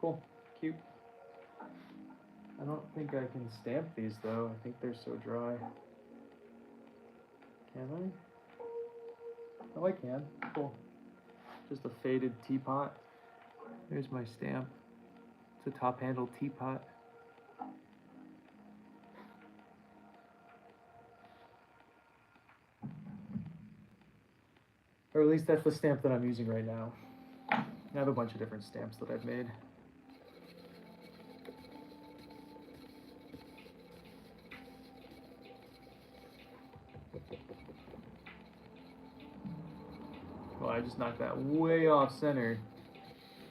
Cool, cute. I don't think I can stamp these though. I think they're so dry. Can I? Oh, I can. Cool. Just a faded teapot. There's my stamp. It's a top-handled teapot. Or at least that's the stamp that I'm using right now. I have a bunch of different stamps that I've made. Well, I just knocked that way off center. I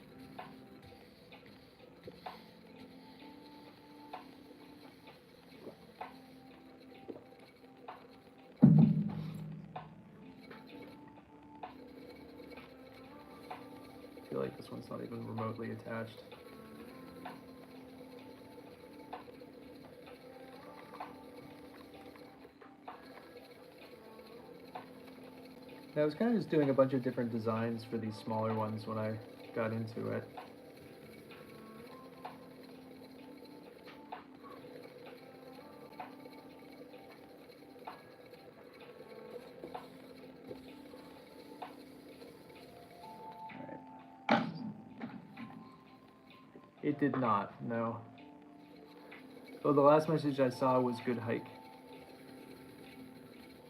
feel like this one's not even remotely attached. I was kind of just doing a bunch of different designs for these smaller ones when I got into it. All right. It did not, no. Oh, the last message I saw was good hike.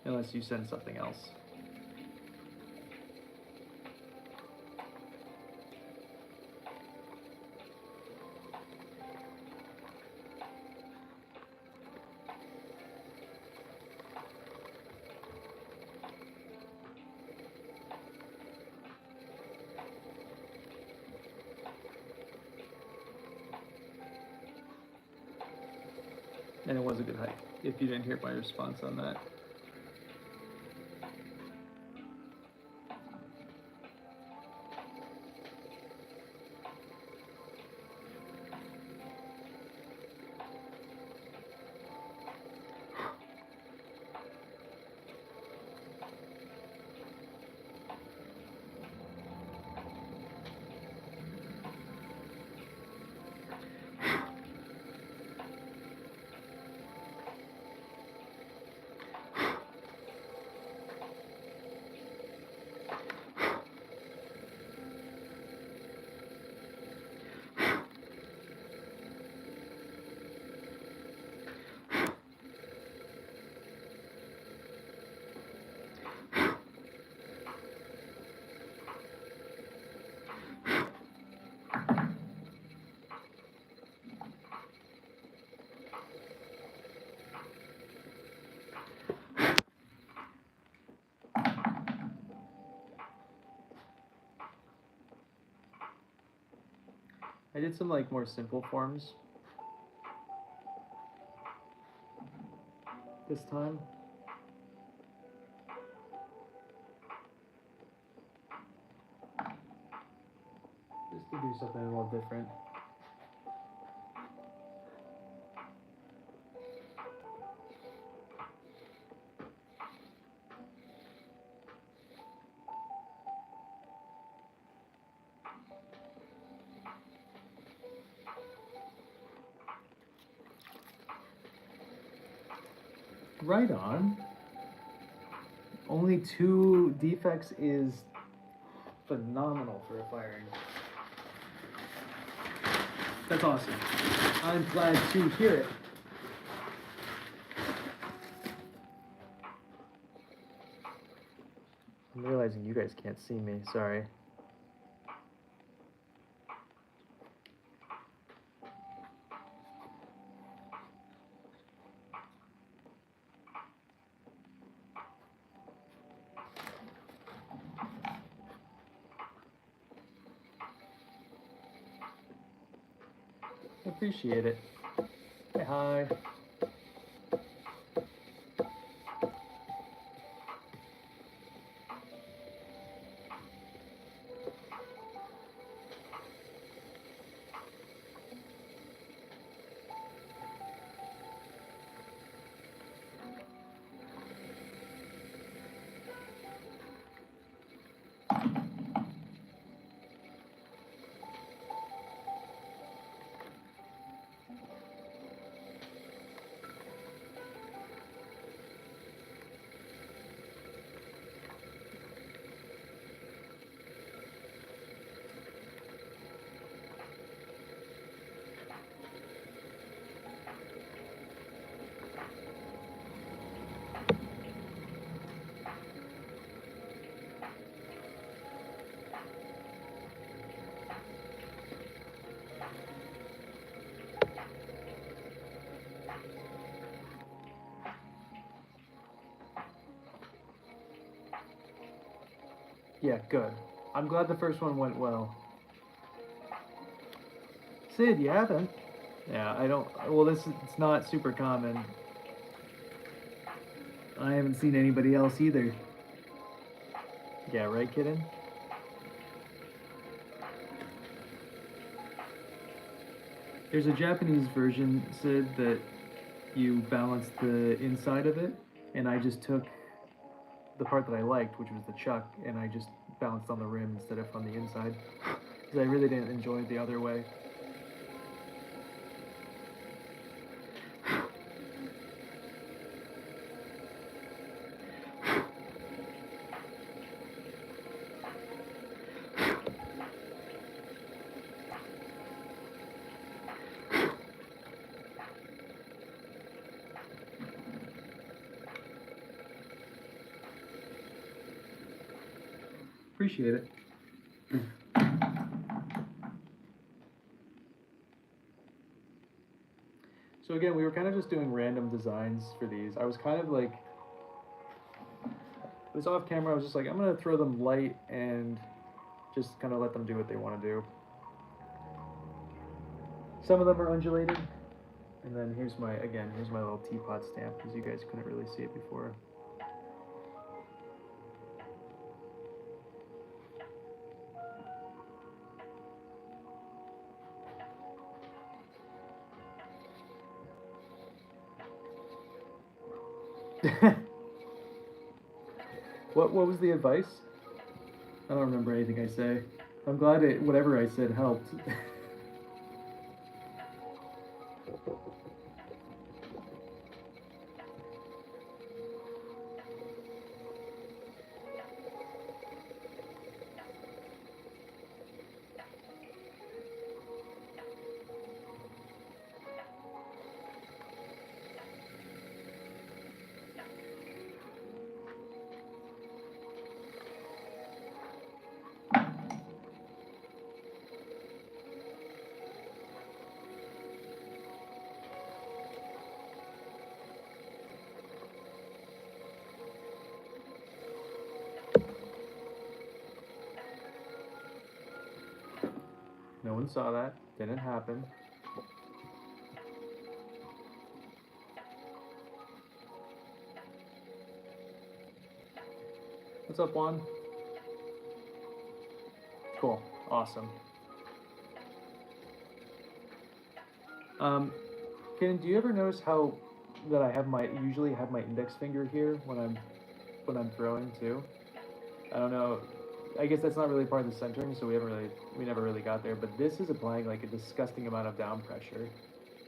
Unless you send something else. And it was a good hike, if you didn't hear my response on that. I did some like more simple forms this time. Just to do something a little different. Right on. Only 2 defects is phenomenal for a firing. That's awesome. I'm glad to hear it. I'm realizing you guys can't see me, sorry. Appreciate it. Say hi. Yeah, good. I'm glad the first one went well. Sid, you haven't? Yeah, I don't. Well, it's not super common. I haven't seen anybody else either. Yeah, right, kitten? There's a Japanese version, Sid, that you balance the inside of it, and I just took the part that I liked, which was the chuck, and I just balanced on the rim instead of on the inside, because I really didn't enjoy it the other way. Appreciate it. So again, we were kind of just doing random designs for these. I was kind of like, it was off camera, I was just like, I'm gonna throw them light and just kind of let them do what they want to do. Some of them are undulating. And then here's my little teapot stamp, because you guys couldn't really see it before. What was the advice? I don't remember anything I say. I'm glad whatever I said helped. No one saw that. Didn't happen. What's up, Juan? Cool. Awesome. Ken, do you ever notice how that I usually have my index finger here when I'm throwing too? I don't know. I guess that's not really part of the centering, so we never really got there. But this is applying like a disgusting amount of down pressure,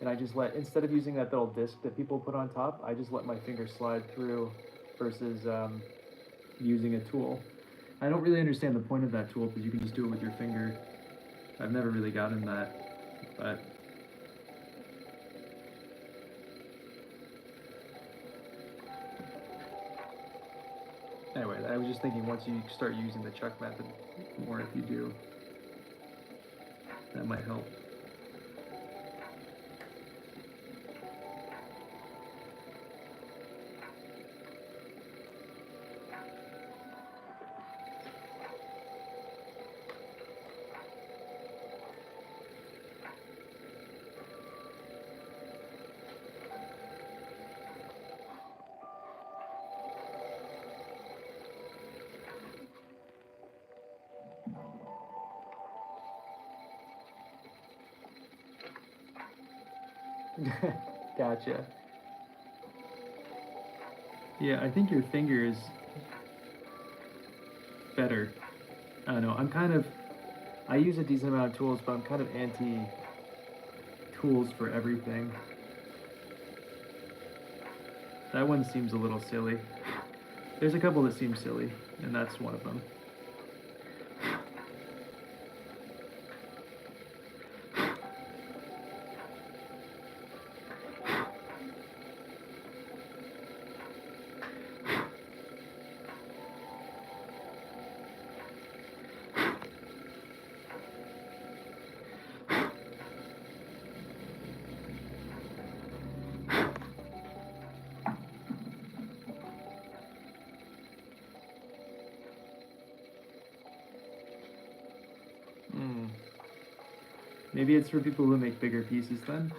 and I just instead of using that little disc that people put on top, I just let my finger slide through, versus using a tool. I don't really understand the point of that tool, because you can just do it with your finger. I've never really gotten that, but. Anyway, I was just thinking once you start using the chuck method more, if you do, that might help. Gotcha. Yeah, I think your finger is better. I don't know. I use a decent amount of tools, but I'm kind of anti tools for everything. That one seems a little silly. There's a couple that seem silly, and that's one of them. Maybe it's for people who make bigger pieces then?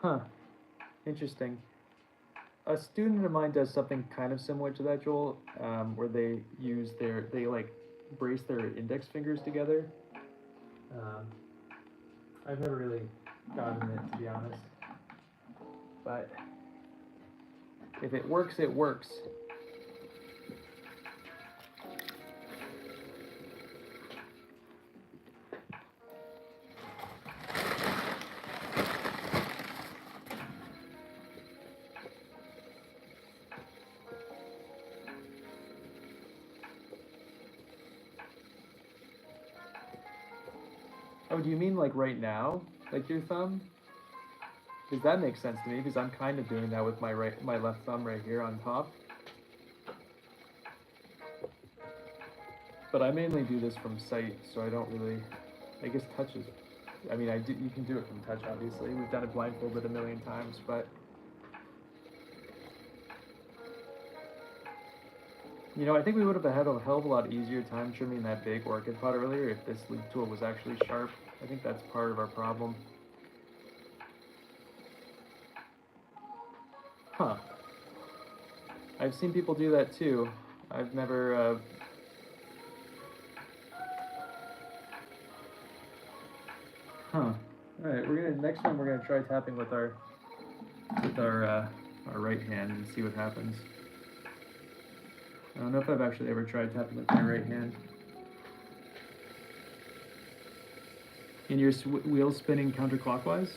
Huh. Interesting. A student of mine does something kind of similar to that, Joel, where they like brace their index fingers together. I've never really gotten it, to be honest. But if it works, it works. Oh, do you mean like right now? Like your thumb? Because that makes sense to me, because I'm kind of doing that with my left thumb right here on top. But I mainly do this from sight, so I don't really, I guess touch is, I mean, you can do it from touch, obviously. We've done it blindfolded a million times, but you know, I think we would have had a hell of a lot easier time trimming that big orchid pot earlier if this leaf tool was actually sharp. I think that's part of our problem. Huh. I've seen people do that too. I've never, huh. Alright, next time we're gonna try tapping with our right hand and see what happens. I don't know if I've actually ever tried tapping with my right hand. And your wheel spinning counterclockwise?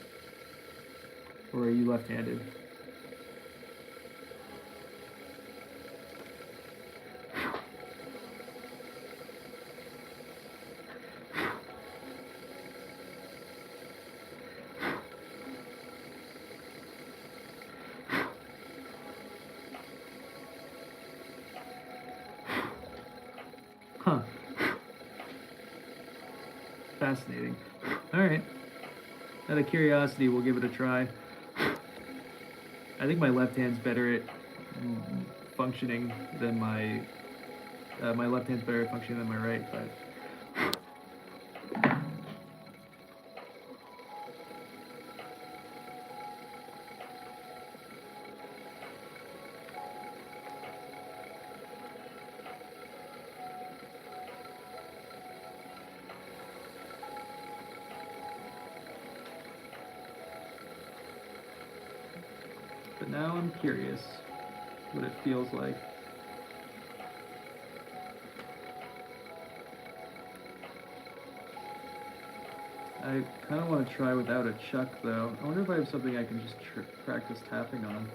Or are you left-handed? Huh. Fascinating. Alright. Out of curiosity, we'll give it a try. I think my left hand's better at functioning than my left hand's better at functioning than my right, but now I'm curious what it feels like. I kind of want to try without a chuck though. I wonder if I have something I can just practice tapping on.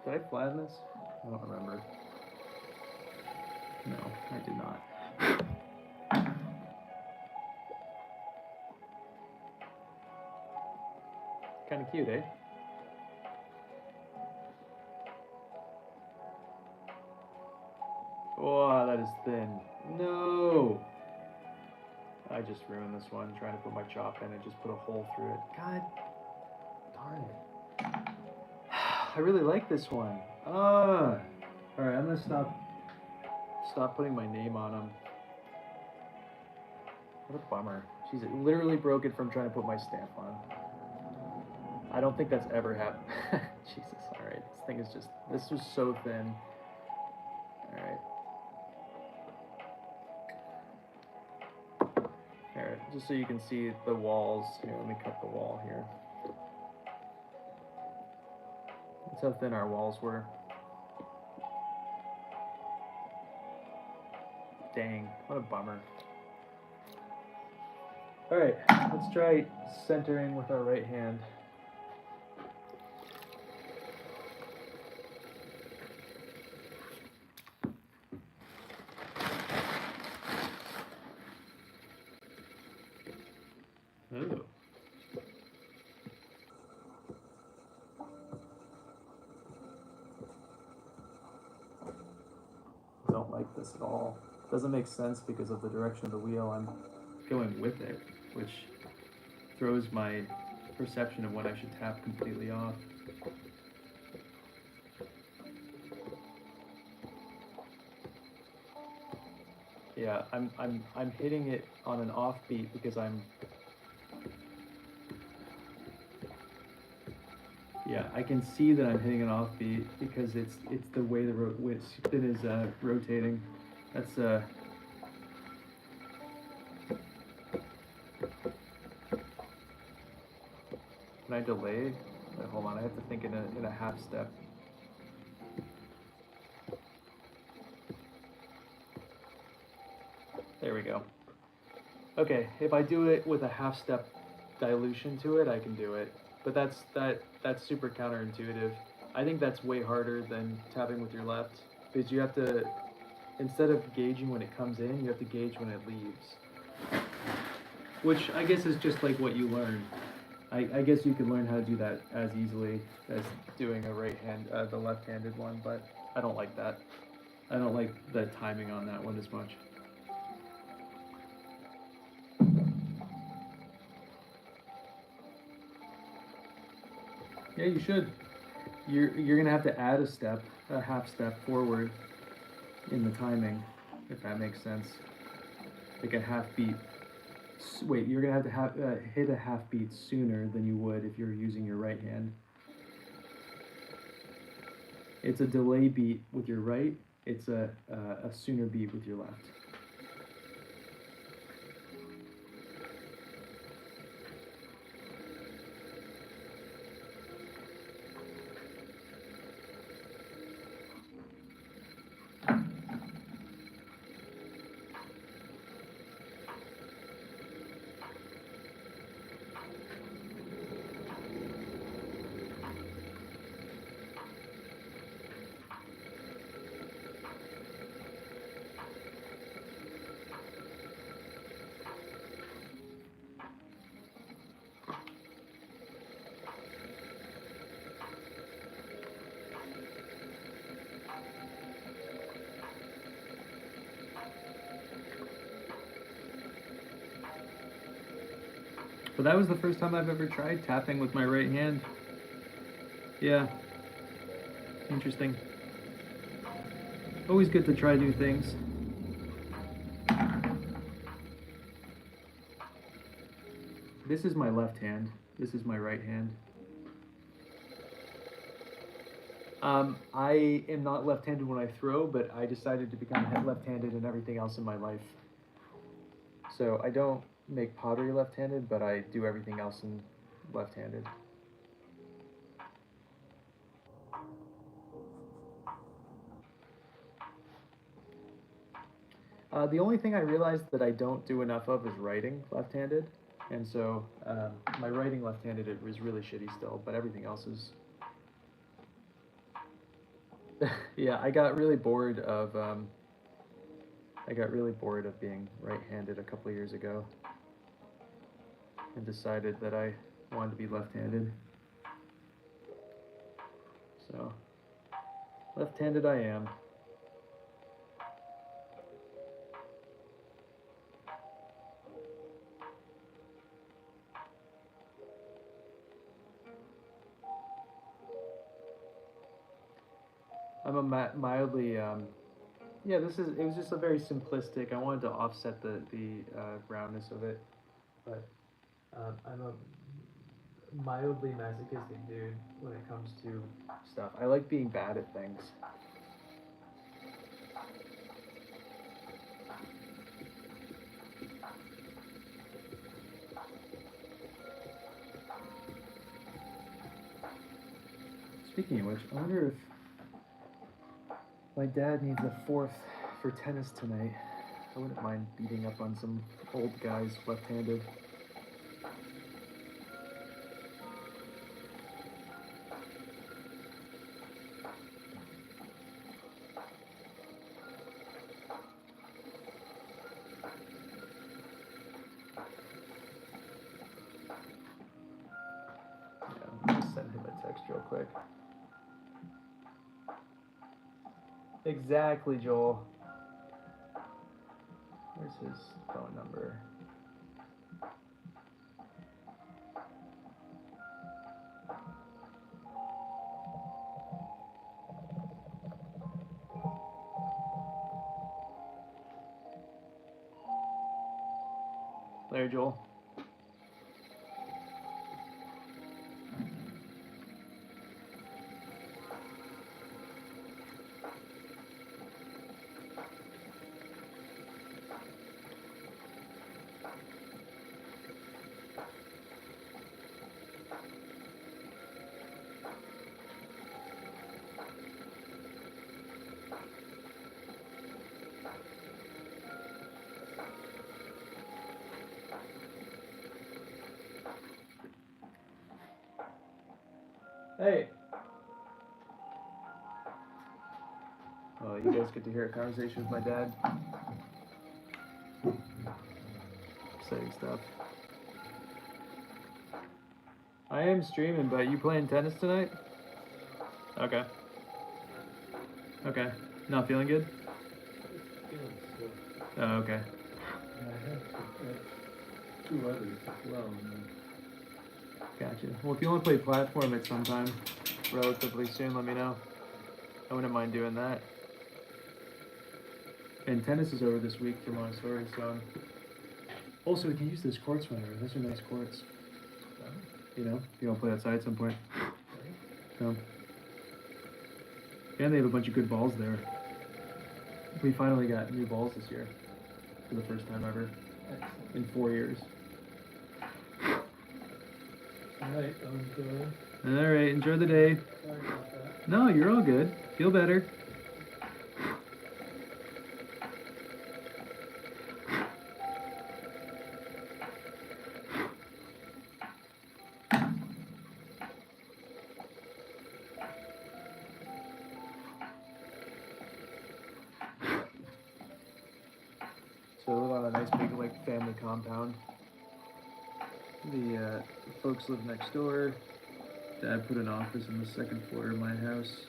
Did I flatten this? I don't remember. No, I did not. Kind of cute, eh? Oh, that is thin. No! I just ruined this one trying to put my chop in and just put a hole through it. God darn it. I really like this one. Alright, I'm gonna stop putting my name on them. What a bummer. Jeez, it literally broke it from trying to put my stamp on. I don't think that's ever happened. Jesus, alright. This thing is just, this was so thin. Alright. Here, just so you can see the walls. Here, let me cut the wall here. That's how thin our walls were. Dang, what a bummer. Alright, let's try centering with our right hand. Ooh. I don't like this at all. Doesn't make sense because of the direction of the wheel. I'm going with it, which throws my perception of when I should tap completely off. Yeah, I'm hitting it on an offbeat because yeah, I can see that I'm hitting an offbeat because it's the way the spin is rotating. That's Can I delay? Wait, hold on, I have to think in a half step. There we go. Okay, if I do it with a half step dilution to it, I can do it. But that's super counterintuitive. I think that's way harder than tapping with your left. because you have to, instead of gauging when it comes in, you have to gauge when it leaves. Which I guess is just like what you learn. I guess you can learn how to do that as easily as doing a right hand, the left-handed one, but I don't like that. I don't like the timing on that one as much. Yeah, you should. You're gonna have to add a step, a half step forward in the timing, if that makes sense. Like a half beat. Wait, you're gonna have to hit a half beat sooner than you would if you're using your right hand. It's a delay beat with your right. It's a sooner beat with your left. But that was the first time I've ever tried tapping with my right hand. Yeah. Interesting. Always good to try new things. This is my left hand. This is my right hand. I am not left-handed when I throw, but I decided to become left-handed in everything else in my life. So I don't make pottery left-handed, but I do everything else in left-handed. The only thing I realized that I don't do enough of is writing left-handed, and so my writing left-handed it was really shitty still, but everything else is. Yeah, I got really bored of being right-handed a couple of years ago, and decided that I wanted to be left-handed. So, left-handed I am. I'm a mildly, yeah, it was just a very simplistic, I wanted to offset the roundness of it, but I'm a mildly masochistic dude when it comes to stuff. I like being bad at things. Speaking of which, I wonder if my dad needs a fourth for tennis tonight. I wouldn't mind beating up on some old guys left-handed. Yeah, I'm gonna send him a text real quick. Exactly, Joel. Where's his phone number? There, Joel. Hey. Well, you guys get to hear a conversation with my dad. Exciting stuff. I am streaming, but you playing tennis tonight? Okay. Okay. Not feeling good? Oh, okay. I have two others as well. Gotcha. Well, if you want to play platform at some time, relatively soon, let me know. I wouldn't mind doing that. And tennis is over this week for Montessori, so. Also, we can use those courts whenever. Those are nice courts. You know, if you want to play outside at some point. So. And they have a bunch of good balls there. We finally got new balls this year. For the first time ever. Excellent. In 4 years. Alright, Alright, enjoy the day. sorry about that. No, you're all good. Feel better. So I live on a nice big like family compound. The folks live next door. Dad put an office on the second floor of my house.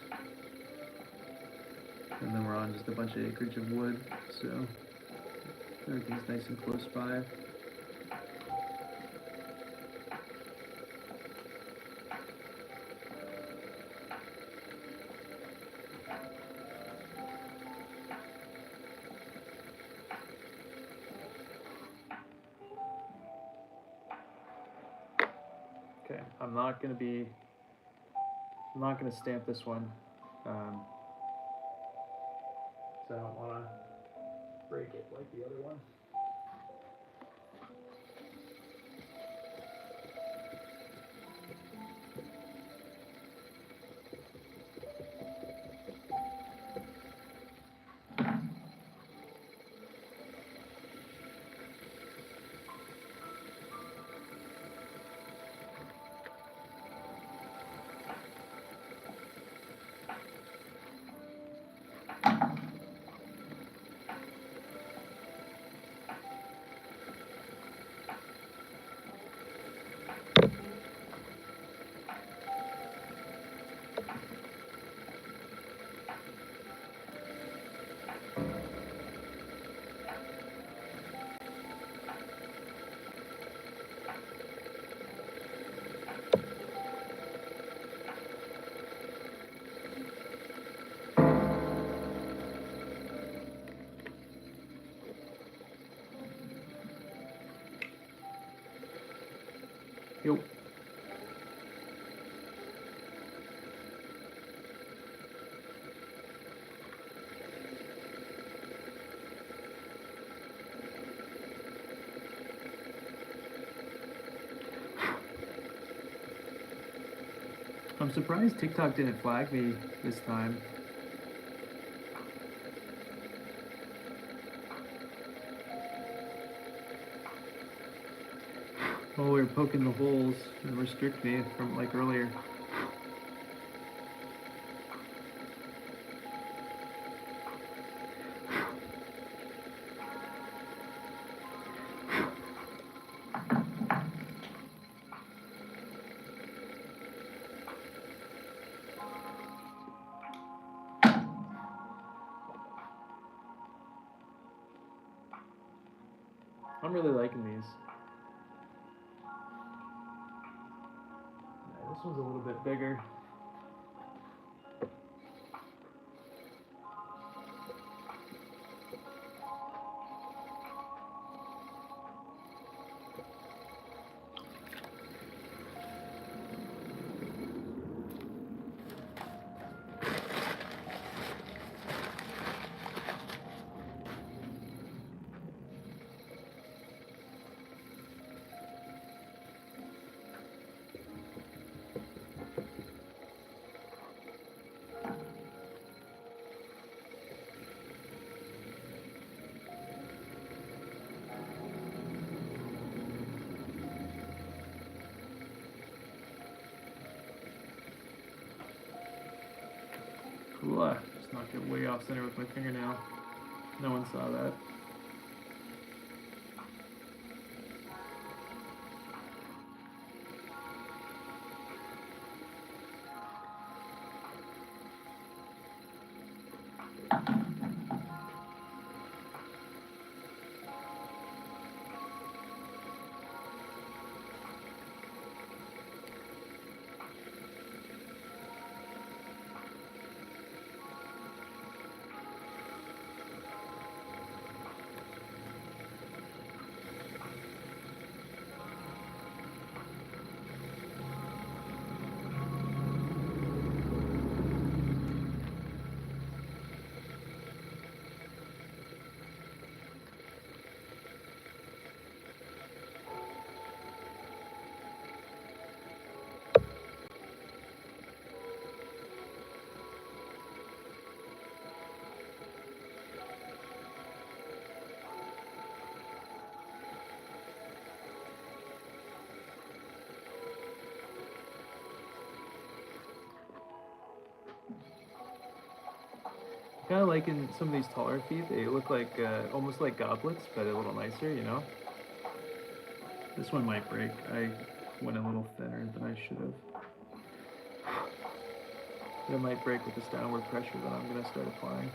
And then we're on just a bunch of acreage of wood, so everything's nice and close by. Okay, I'm not gonna stamp this one, so I don't wanna break it like the other one. Yo. I'm surprised TikTok didn't flag me this time. Well, we were poking the holes and restrict me from like earlier. I'm really liking these. Yeah, this one's a little bit bigger. Cool. Just not get way off center with my fingernail. No one saw that. Kind of like in some of these taller feet, they look like almost like goblets, but a little nicer, you know? This one might break. I went a little thinner than I should have. It might break with this downward pressure that I'm going to start applying.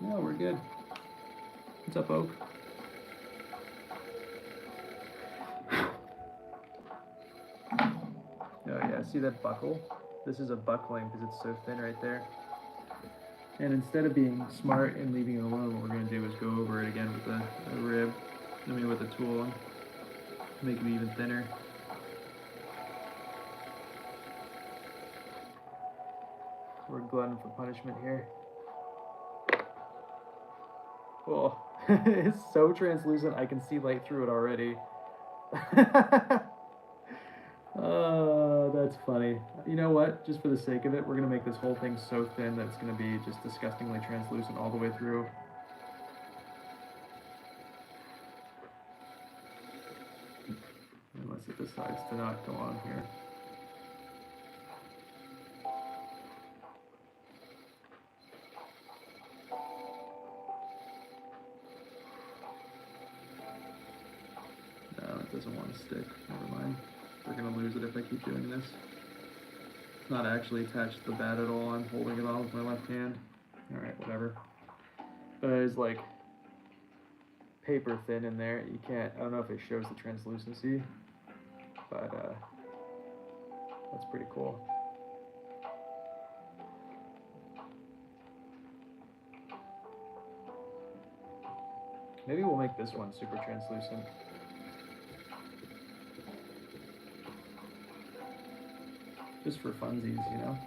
No, we're good. What's up, Oak? Oh yeah, see that buckle? This is a buckling because it's so thin right there. And instead of being smart and leaving it alone, what we're going to do is go over it again with a rib, with a tool, and make it even thinner. We're glutton for punishment here. Oh, it's so translucent, I can see light through it already. Oh, that's funny. You know what? Just for the sake of it, we're going to make this whole thing so thin that it's going to be just disgustingly translucent all the way through. Unless it decides to not go on here. No, it doesn't want to stick. Never mind. We're going to lose it if I keep doing this. It's not actually attached to the bat at all. I'm holding it on with my left hand. Alright, whatever. But it's like paper thin in there. You can't, I don't know if it shows the translucency, but that's pretty cool. Maybe we'll make this one super translucent. Just for funsies, you know?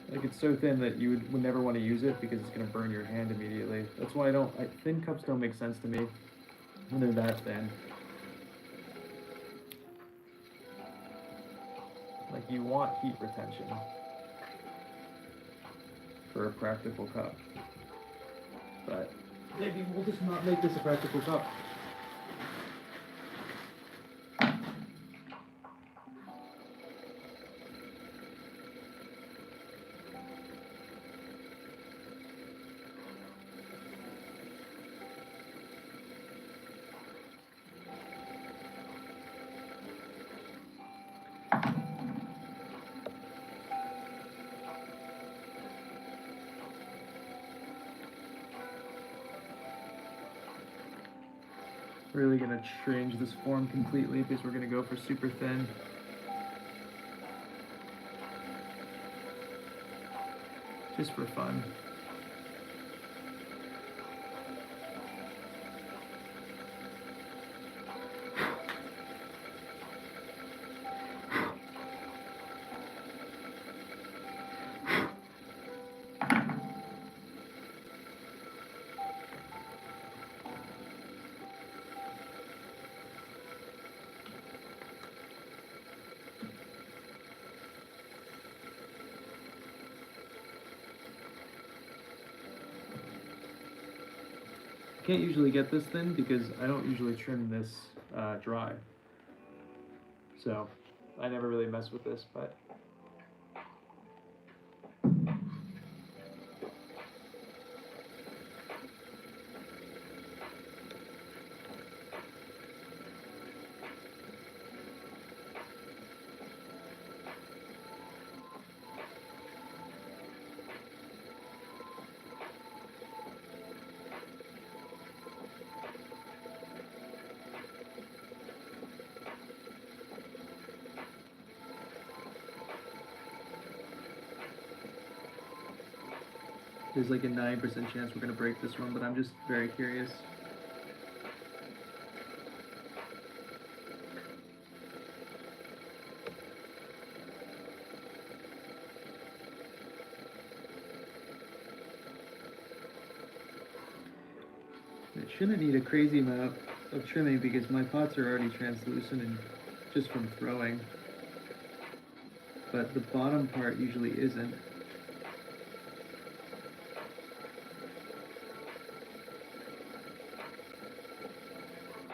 Like, it's so thin that you would never want to use it because it's going to burn your hand immediately. That's why thin cups don't make sense to me when they're that thin. Like, you want heat retention for a practical cup. But maybe we'll just not make this a practical cup. Really gonna change this form completely because we're gonna go for super thin. Just for fun. Can't usually get this thin because I don't usually trim this dry. So I never really mess with this, but there's like a 9% chance we're gonna break this one, but I'm just very curious. It shouldn't need a crazy amount of trimming because my pots are already translucent and just from throwing. But the bottom part usually isn't.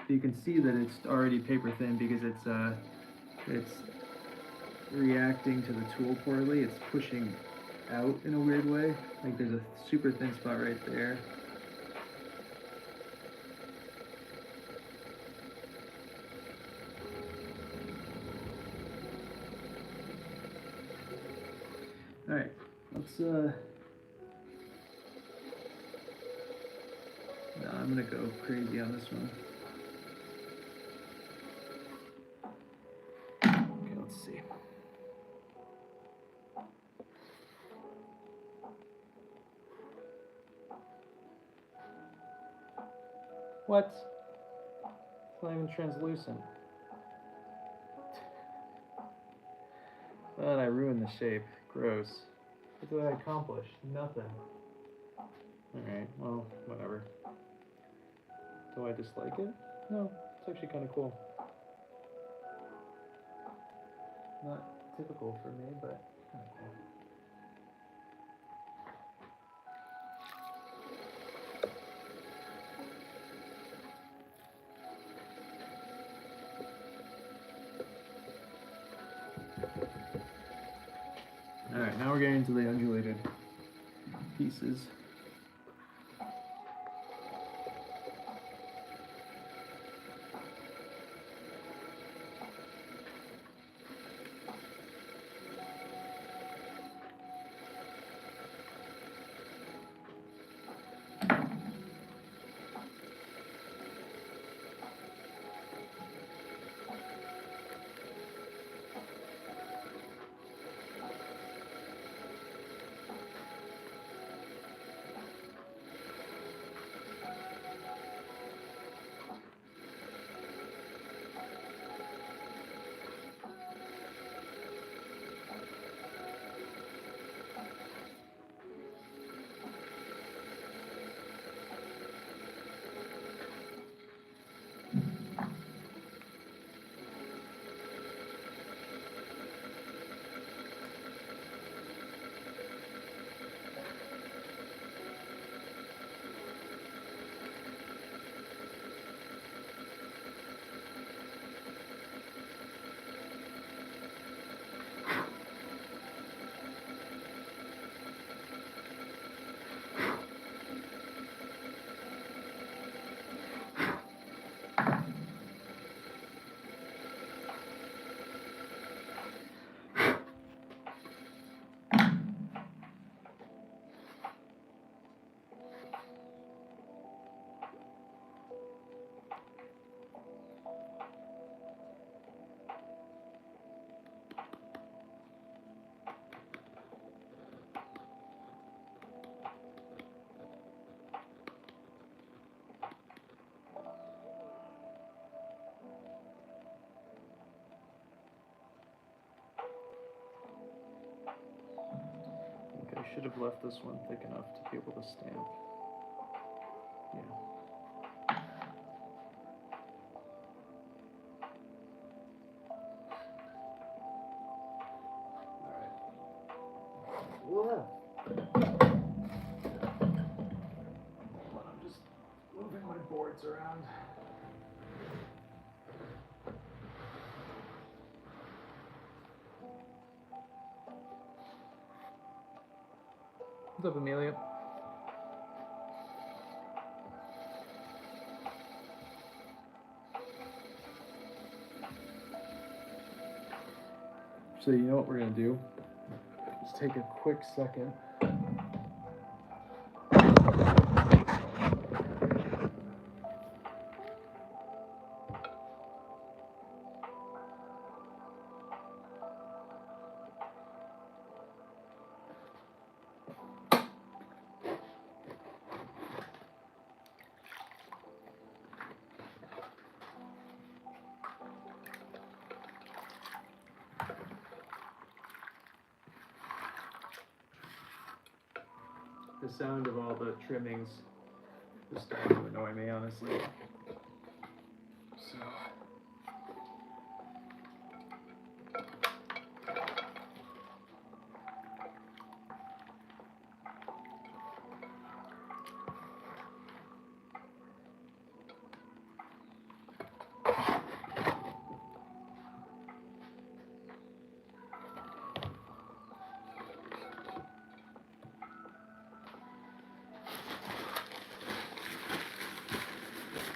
You can see that it's already paper thin because it's reacting to the tool poorly. It's pushing out in a weird way. Like there's a super thin spot right there. All right, let's no, I'm gonna go crazy on this one. Okay, let's see. What? It's not even translucent. And I ruined the shape. Gross. What did I accomplish? Nothing. Alright, well, whatever. Do I dislike it? No, it's actually kind of cool. Not typical for me, but kind of cool. Alright, now we're getting into the undulated pieces. I should have left this one thick enough to be able to stamp. Yeah. Alright. Whoa. Hold on, I'm just moving What's up, Amelia? So you know what we're gonna do? Just take a quick second. The sound of all the trimmings is starting to annoy me, honestly. So.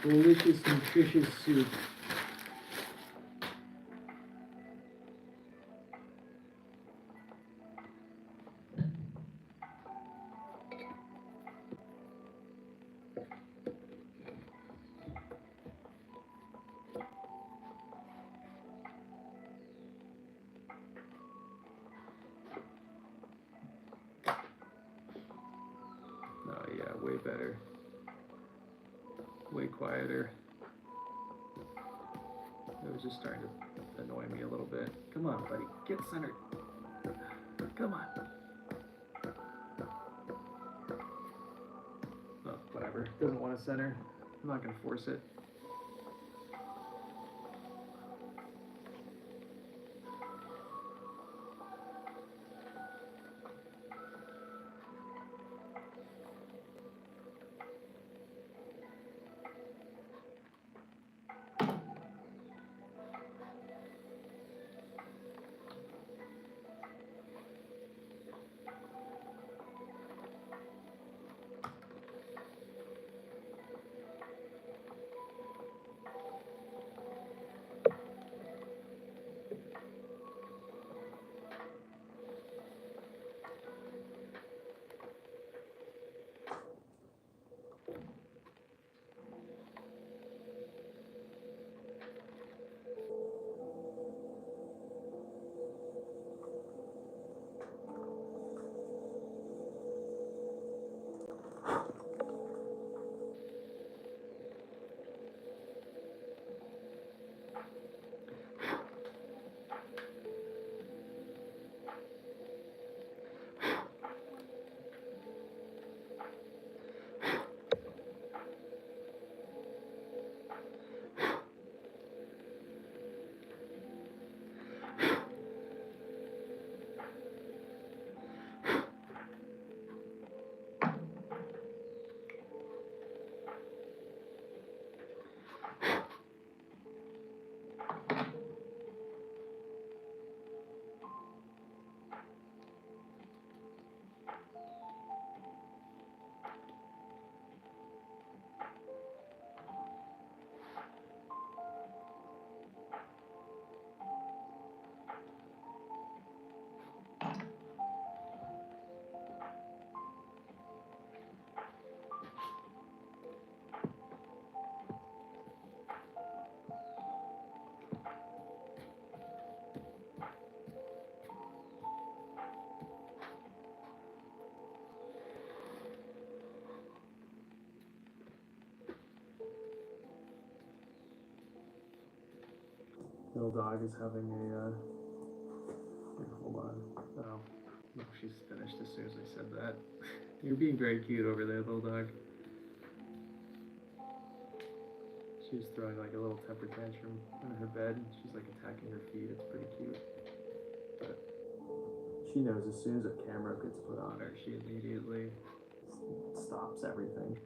Delicious, nutritious soup. Oh yeah, way better. Way quieter. It was just starting to annoy me a little bit. Come on, buddy, get centered. Come on. Oh, whatever. Doesn't want to center. I'm not gonna force it. Little dog is having a, here, hold on. Oh, no, she's finished as soon as I said that. You're being very cute over there, little dog. She's throwing like a little temper tantrum in her bed. She's like attacking her feet. It's pretty cute. But she knows as soon as a camera gets put on her, she immediately stops everything.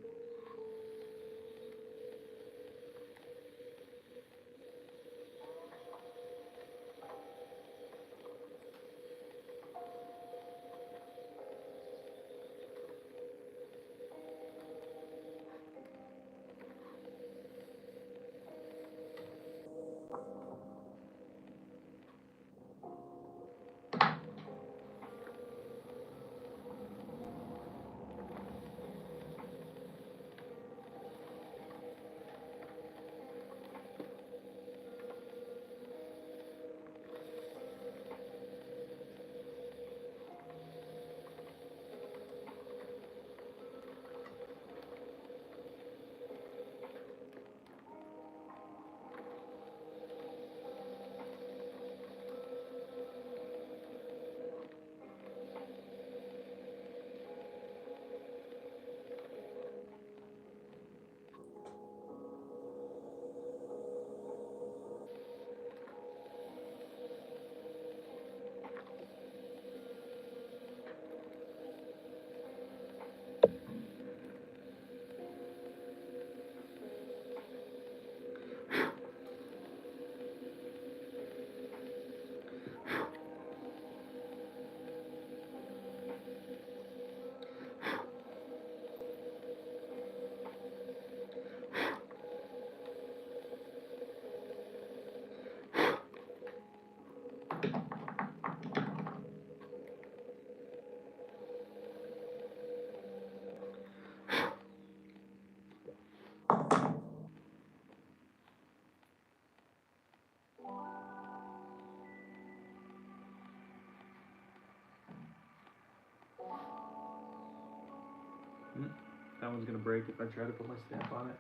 that one's gonna break if I try to put my stamp on it.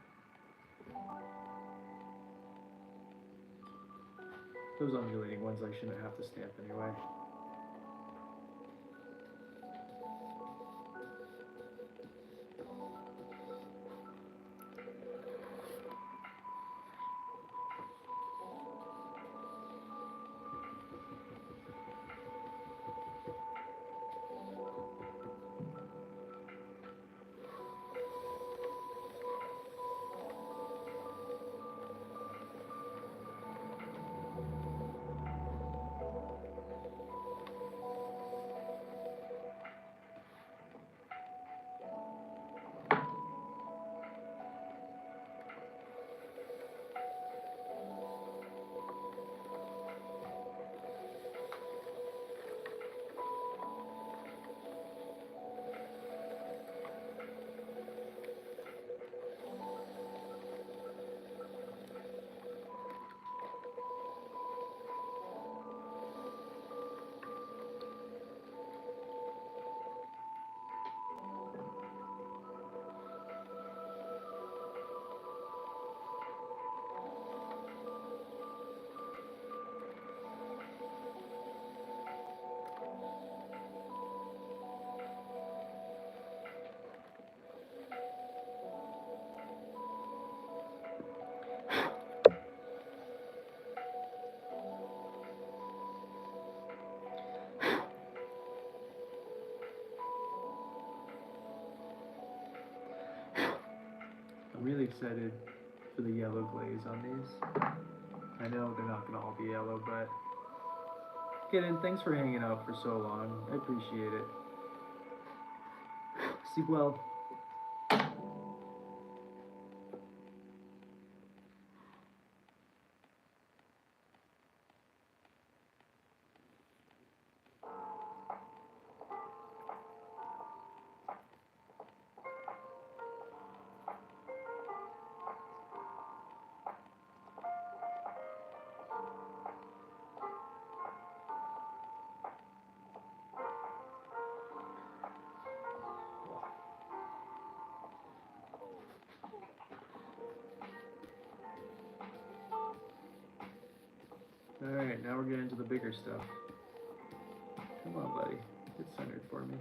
Those undulating ones I shouldn't have to stamp anyway. I'm really excited for the yellow glaze on these. I know they're not gonna all be yellow, but Kiln, thanks for hanging out for so long. I appreciate it. Sleep well. Alright, now we're getting into the bigger stuff. Come on, buddy. Get centered for me.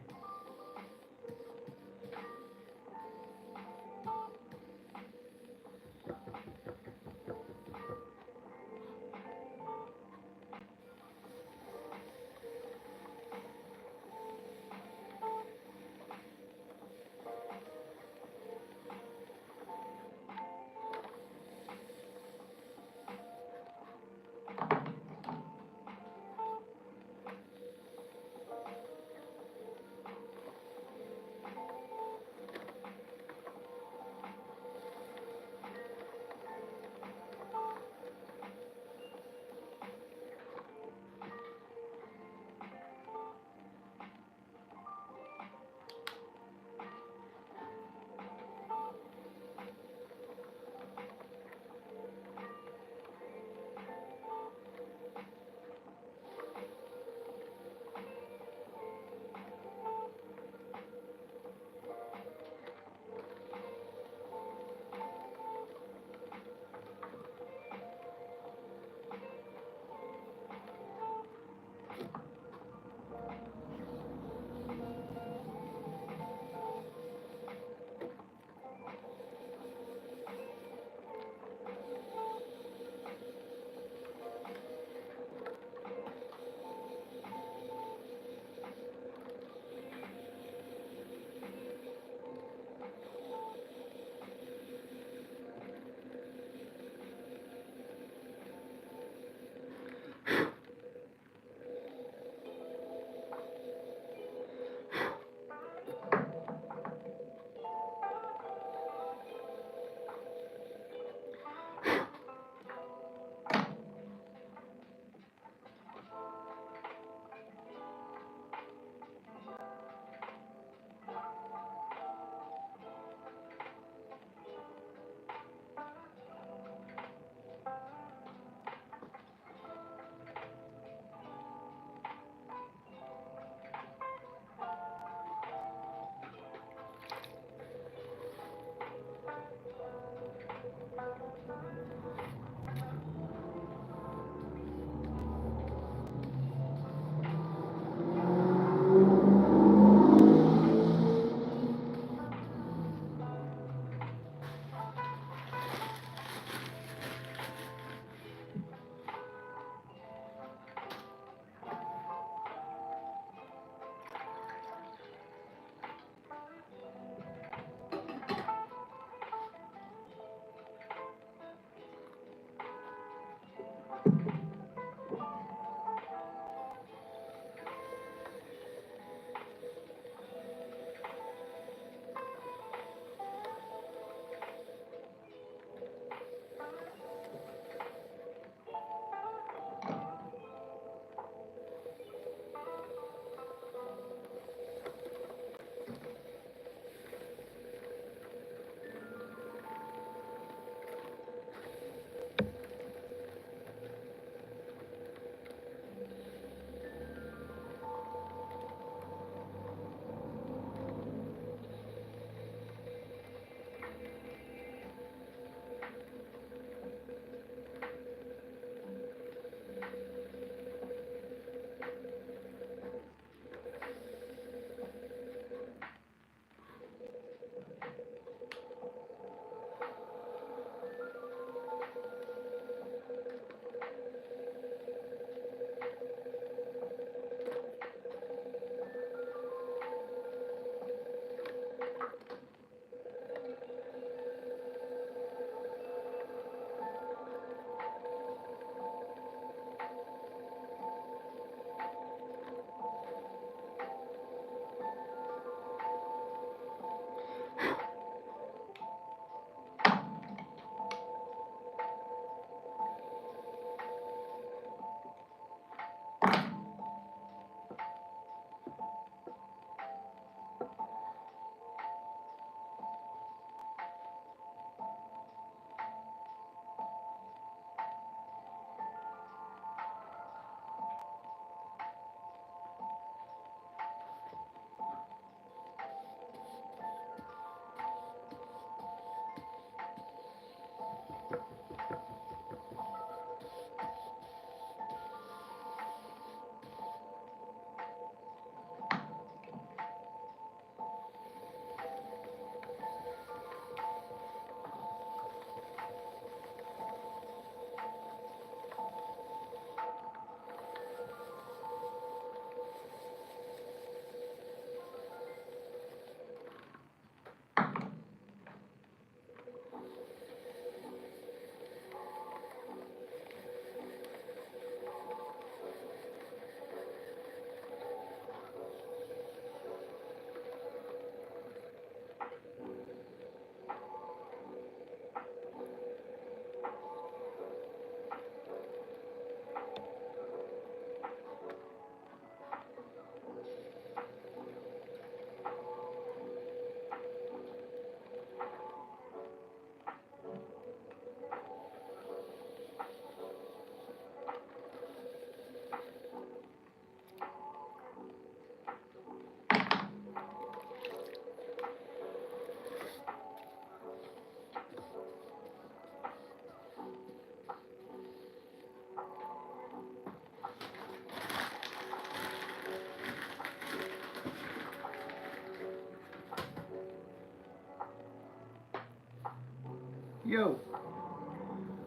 Yo,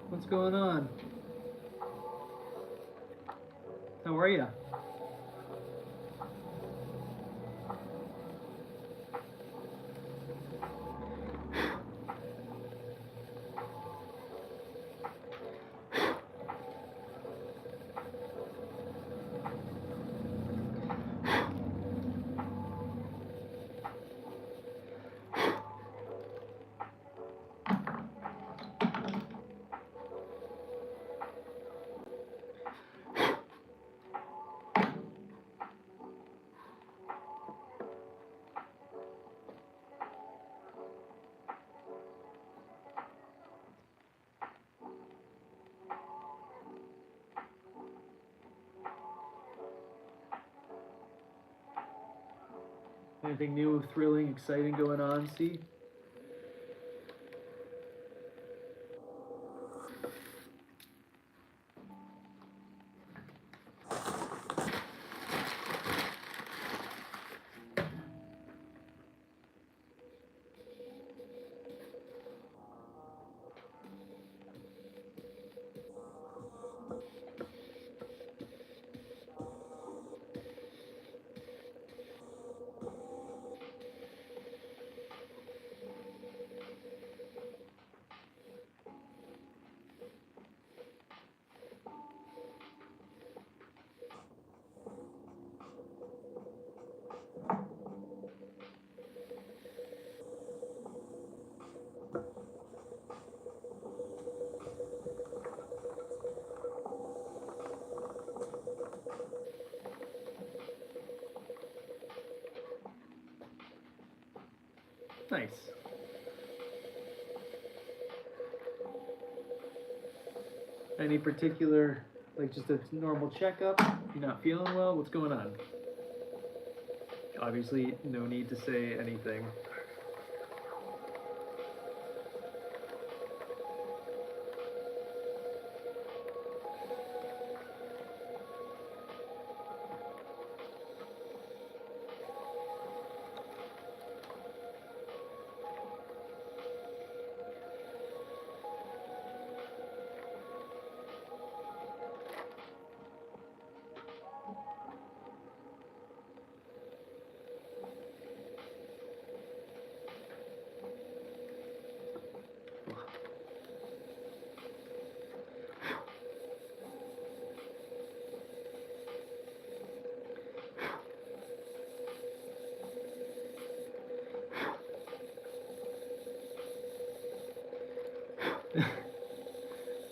what's going on? How are ya? Anything new, thrilling, exciting going on, see? Nice. Any particular, like just a normal checkup? You're not feeling well? What's going on? Obviously, no need to say anything.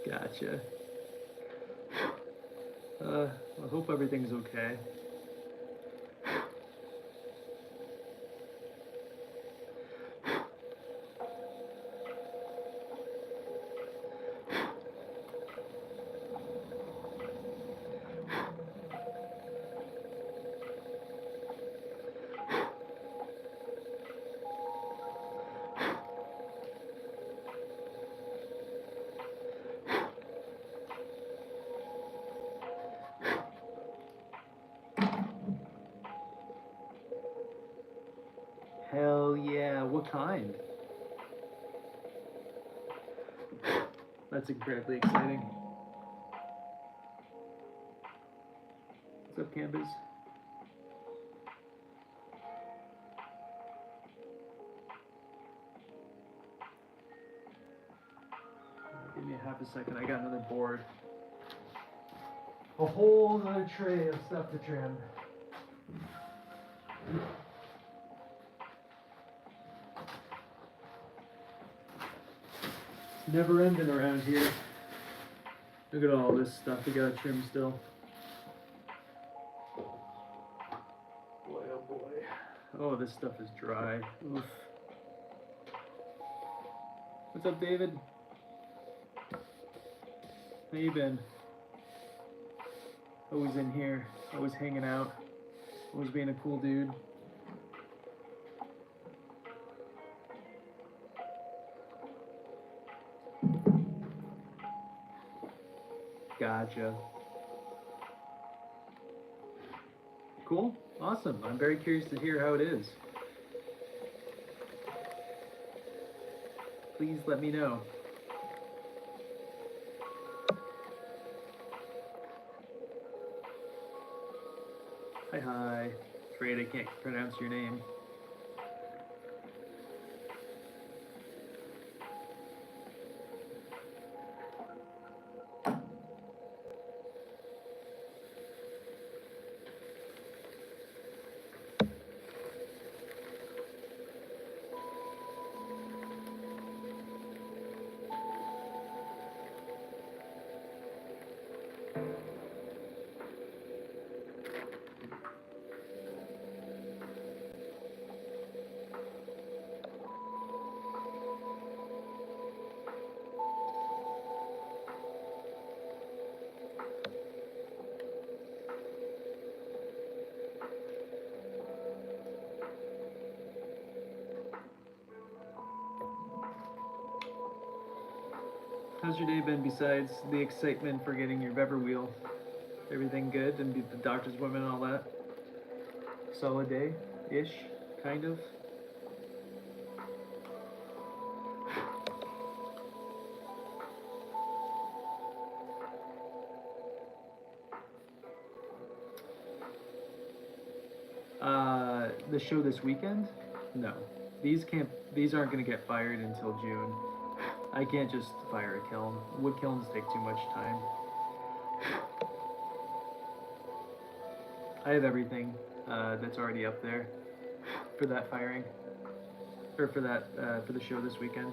Gotcha. I hope everything's okay. Hell yeah, what kind? That's incredibly exciting. What's up, campus? Give me a half a second, I got another board. A whole nother tray of stuff to trim. It's never ending around here. Look at all this stuff we gotta trim still. Boy, oh boy. Oh, this stuff is dry. Oof. What's up, David? How you been? Always in here, always hanging out, always being a cool dude. Gotcha. Cool, awesome. I'm very curious to hear how it is. Please let me know. Hi, hi. Afraid I can't pronounce your name. How's your day been besides the excitement for getting your Bever wheel? Everything good and the doctor's woman and all that? Solid day-ish, kind of? The show this weekend? No. These aren't gonna get fired until June. I can't just fire a kiln. Wood kilns take too much time. I have everything that's already up there for that firing, or for the show this weekend.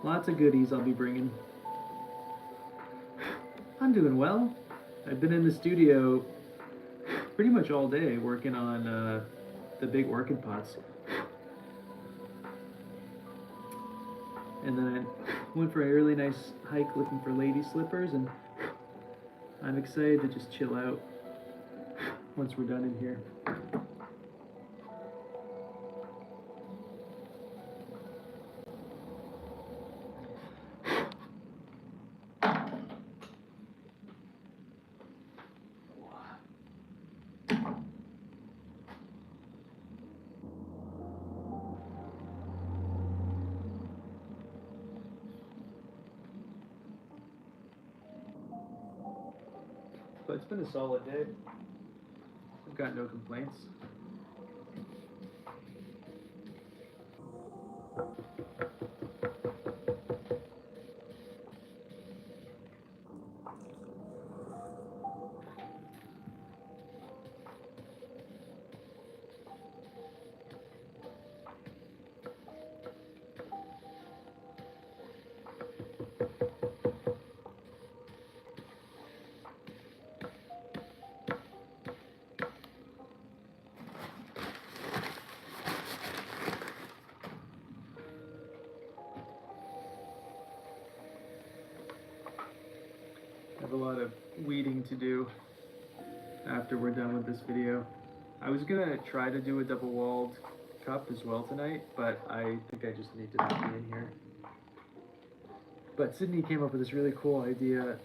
Lots of goodies I'll be bringing. I'm doing well. I've been in the studio pretty much all day working on the big orchid pots. And then I went for a really nice hike looking for lady slippers, and I'm excited to just chill out once we're done in here. But it's been a solid day. I've got no complaints. I have a lot of weeding to do after we're done with this video. I was gonna try to do a double-walled cup as well tonight, but I think I just need to not be in here. But Sydney came up with this really cool idea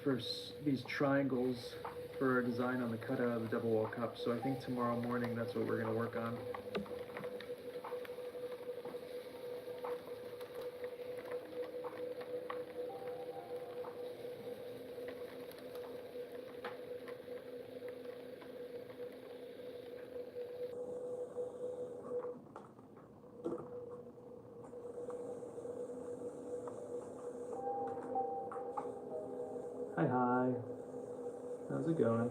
for these triangles for a design on the cutout of the double-wall cup, so I think tomorrow morning that's what we're gonna work on. Hi, hi. How's it going?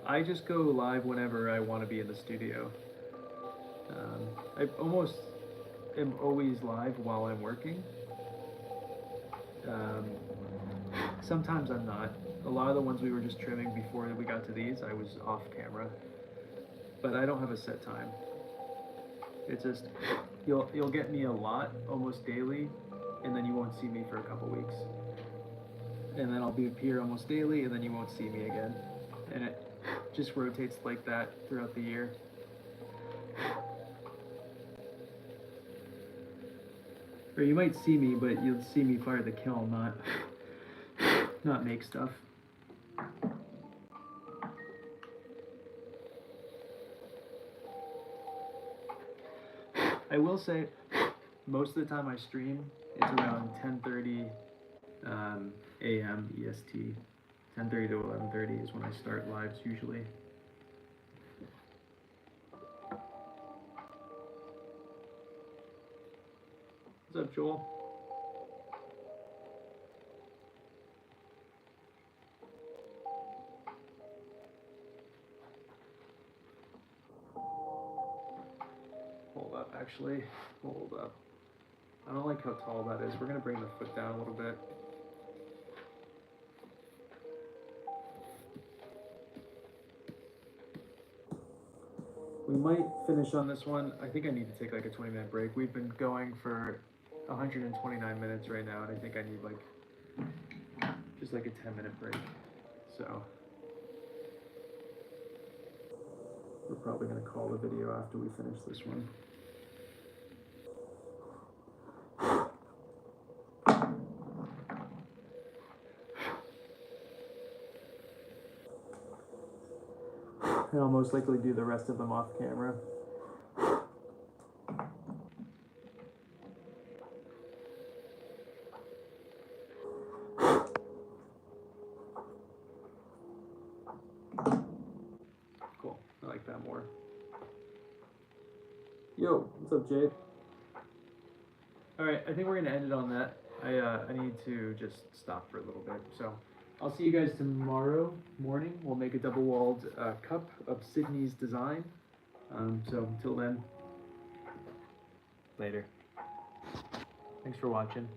I just go live whenever I want to be in the studio. I almost am always live while I'm working. Sometimes I'm not. A lot of the ones we were just trimming before we got to these, I was off camera. But I don't have a set time. It's just, you'll get me a lot almost daily, and then you won't see me for a couple weeks. And then I'll be here almost daily, and then you won't see me again. And it just rotates like that throughout the year. Or you might see me, but you'll see me fire the kiln, not make stuff. I will say, most of the time I stream It's around 10:30 a.m. EST. 10:30 to 11:30 is when I start lives usually. What's up, Joel? Hold up, actually. Hold up. I don't like how tall that is. We're gonna bring the foot down a little bit. We might finish on this one. I think I need to take like a 20-minute break. We've been going for 129 minutes right now, and I think I need like just like a 10-minute break. So we're probably gonna call the video after we finish this one. And I'll most likely do the rest of them off camera. Cool, I like that more. Yo, what's up, Jay? Alright, I think we're gonna end it on that. I need to just stop for a little bit, so I'll see you guys tomorrow morning. We'll make a double-walled cup of Sydney's design. So until then, later. Thanks for watching.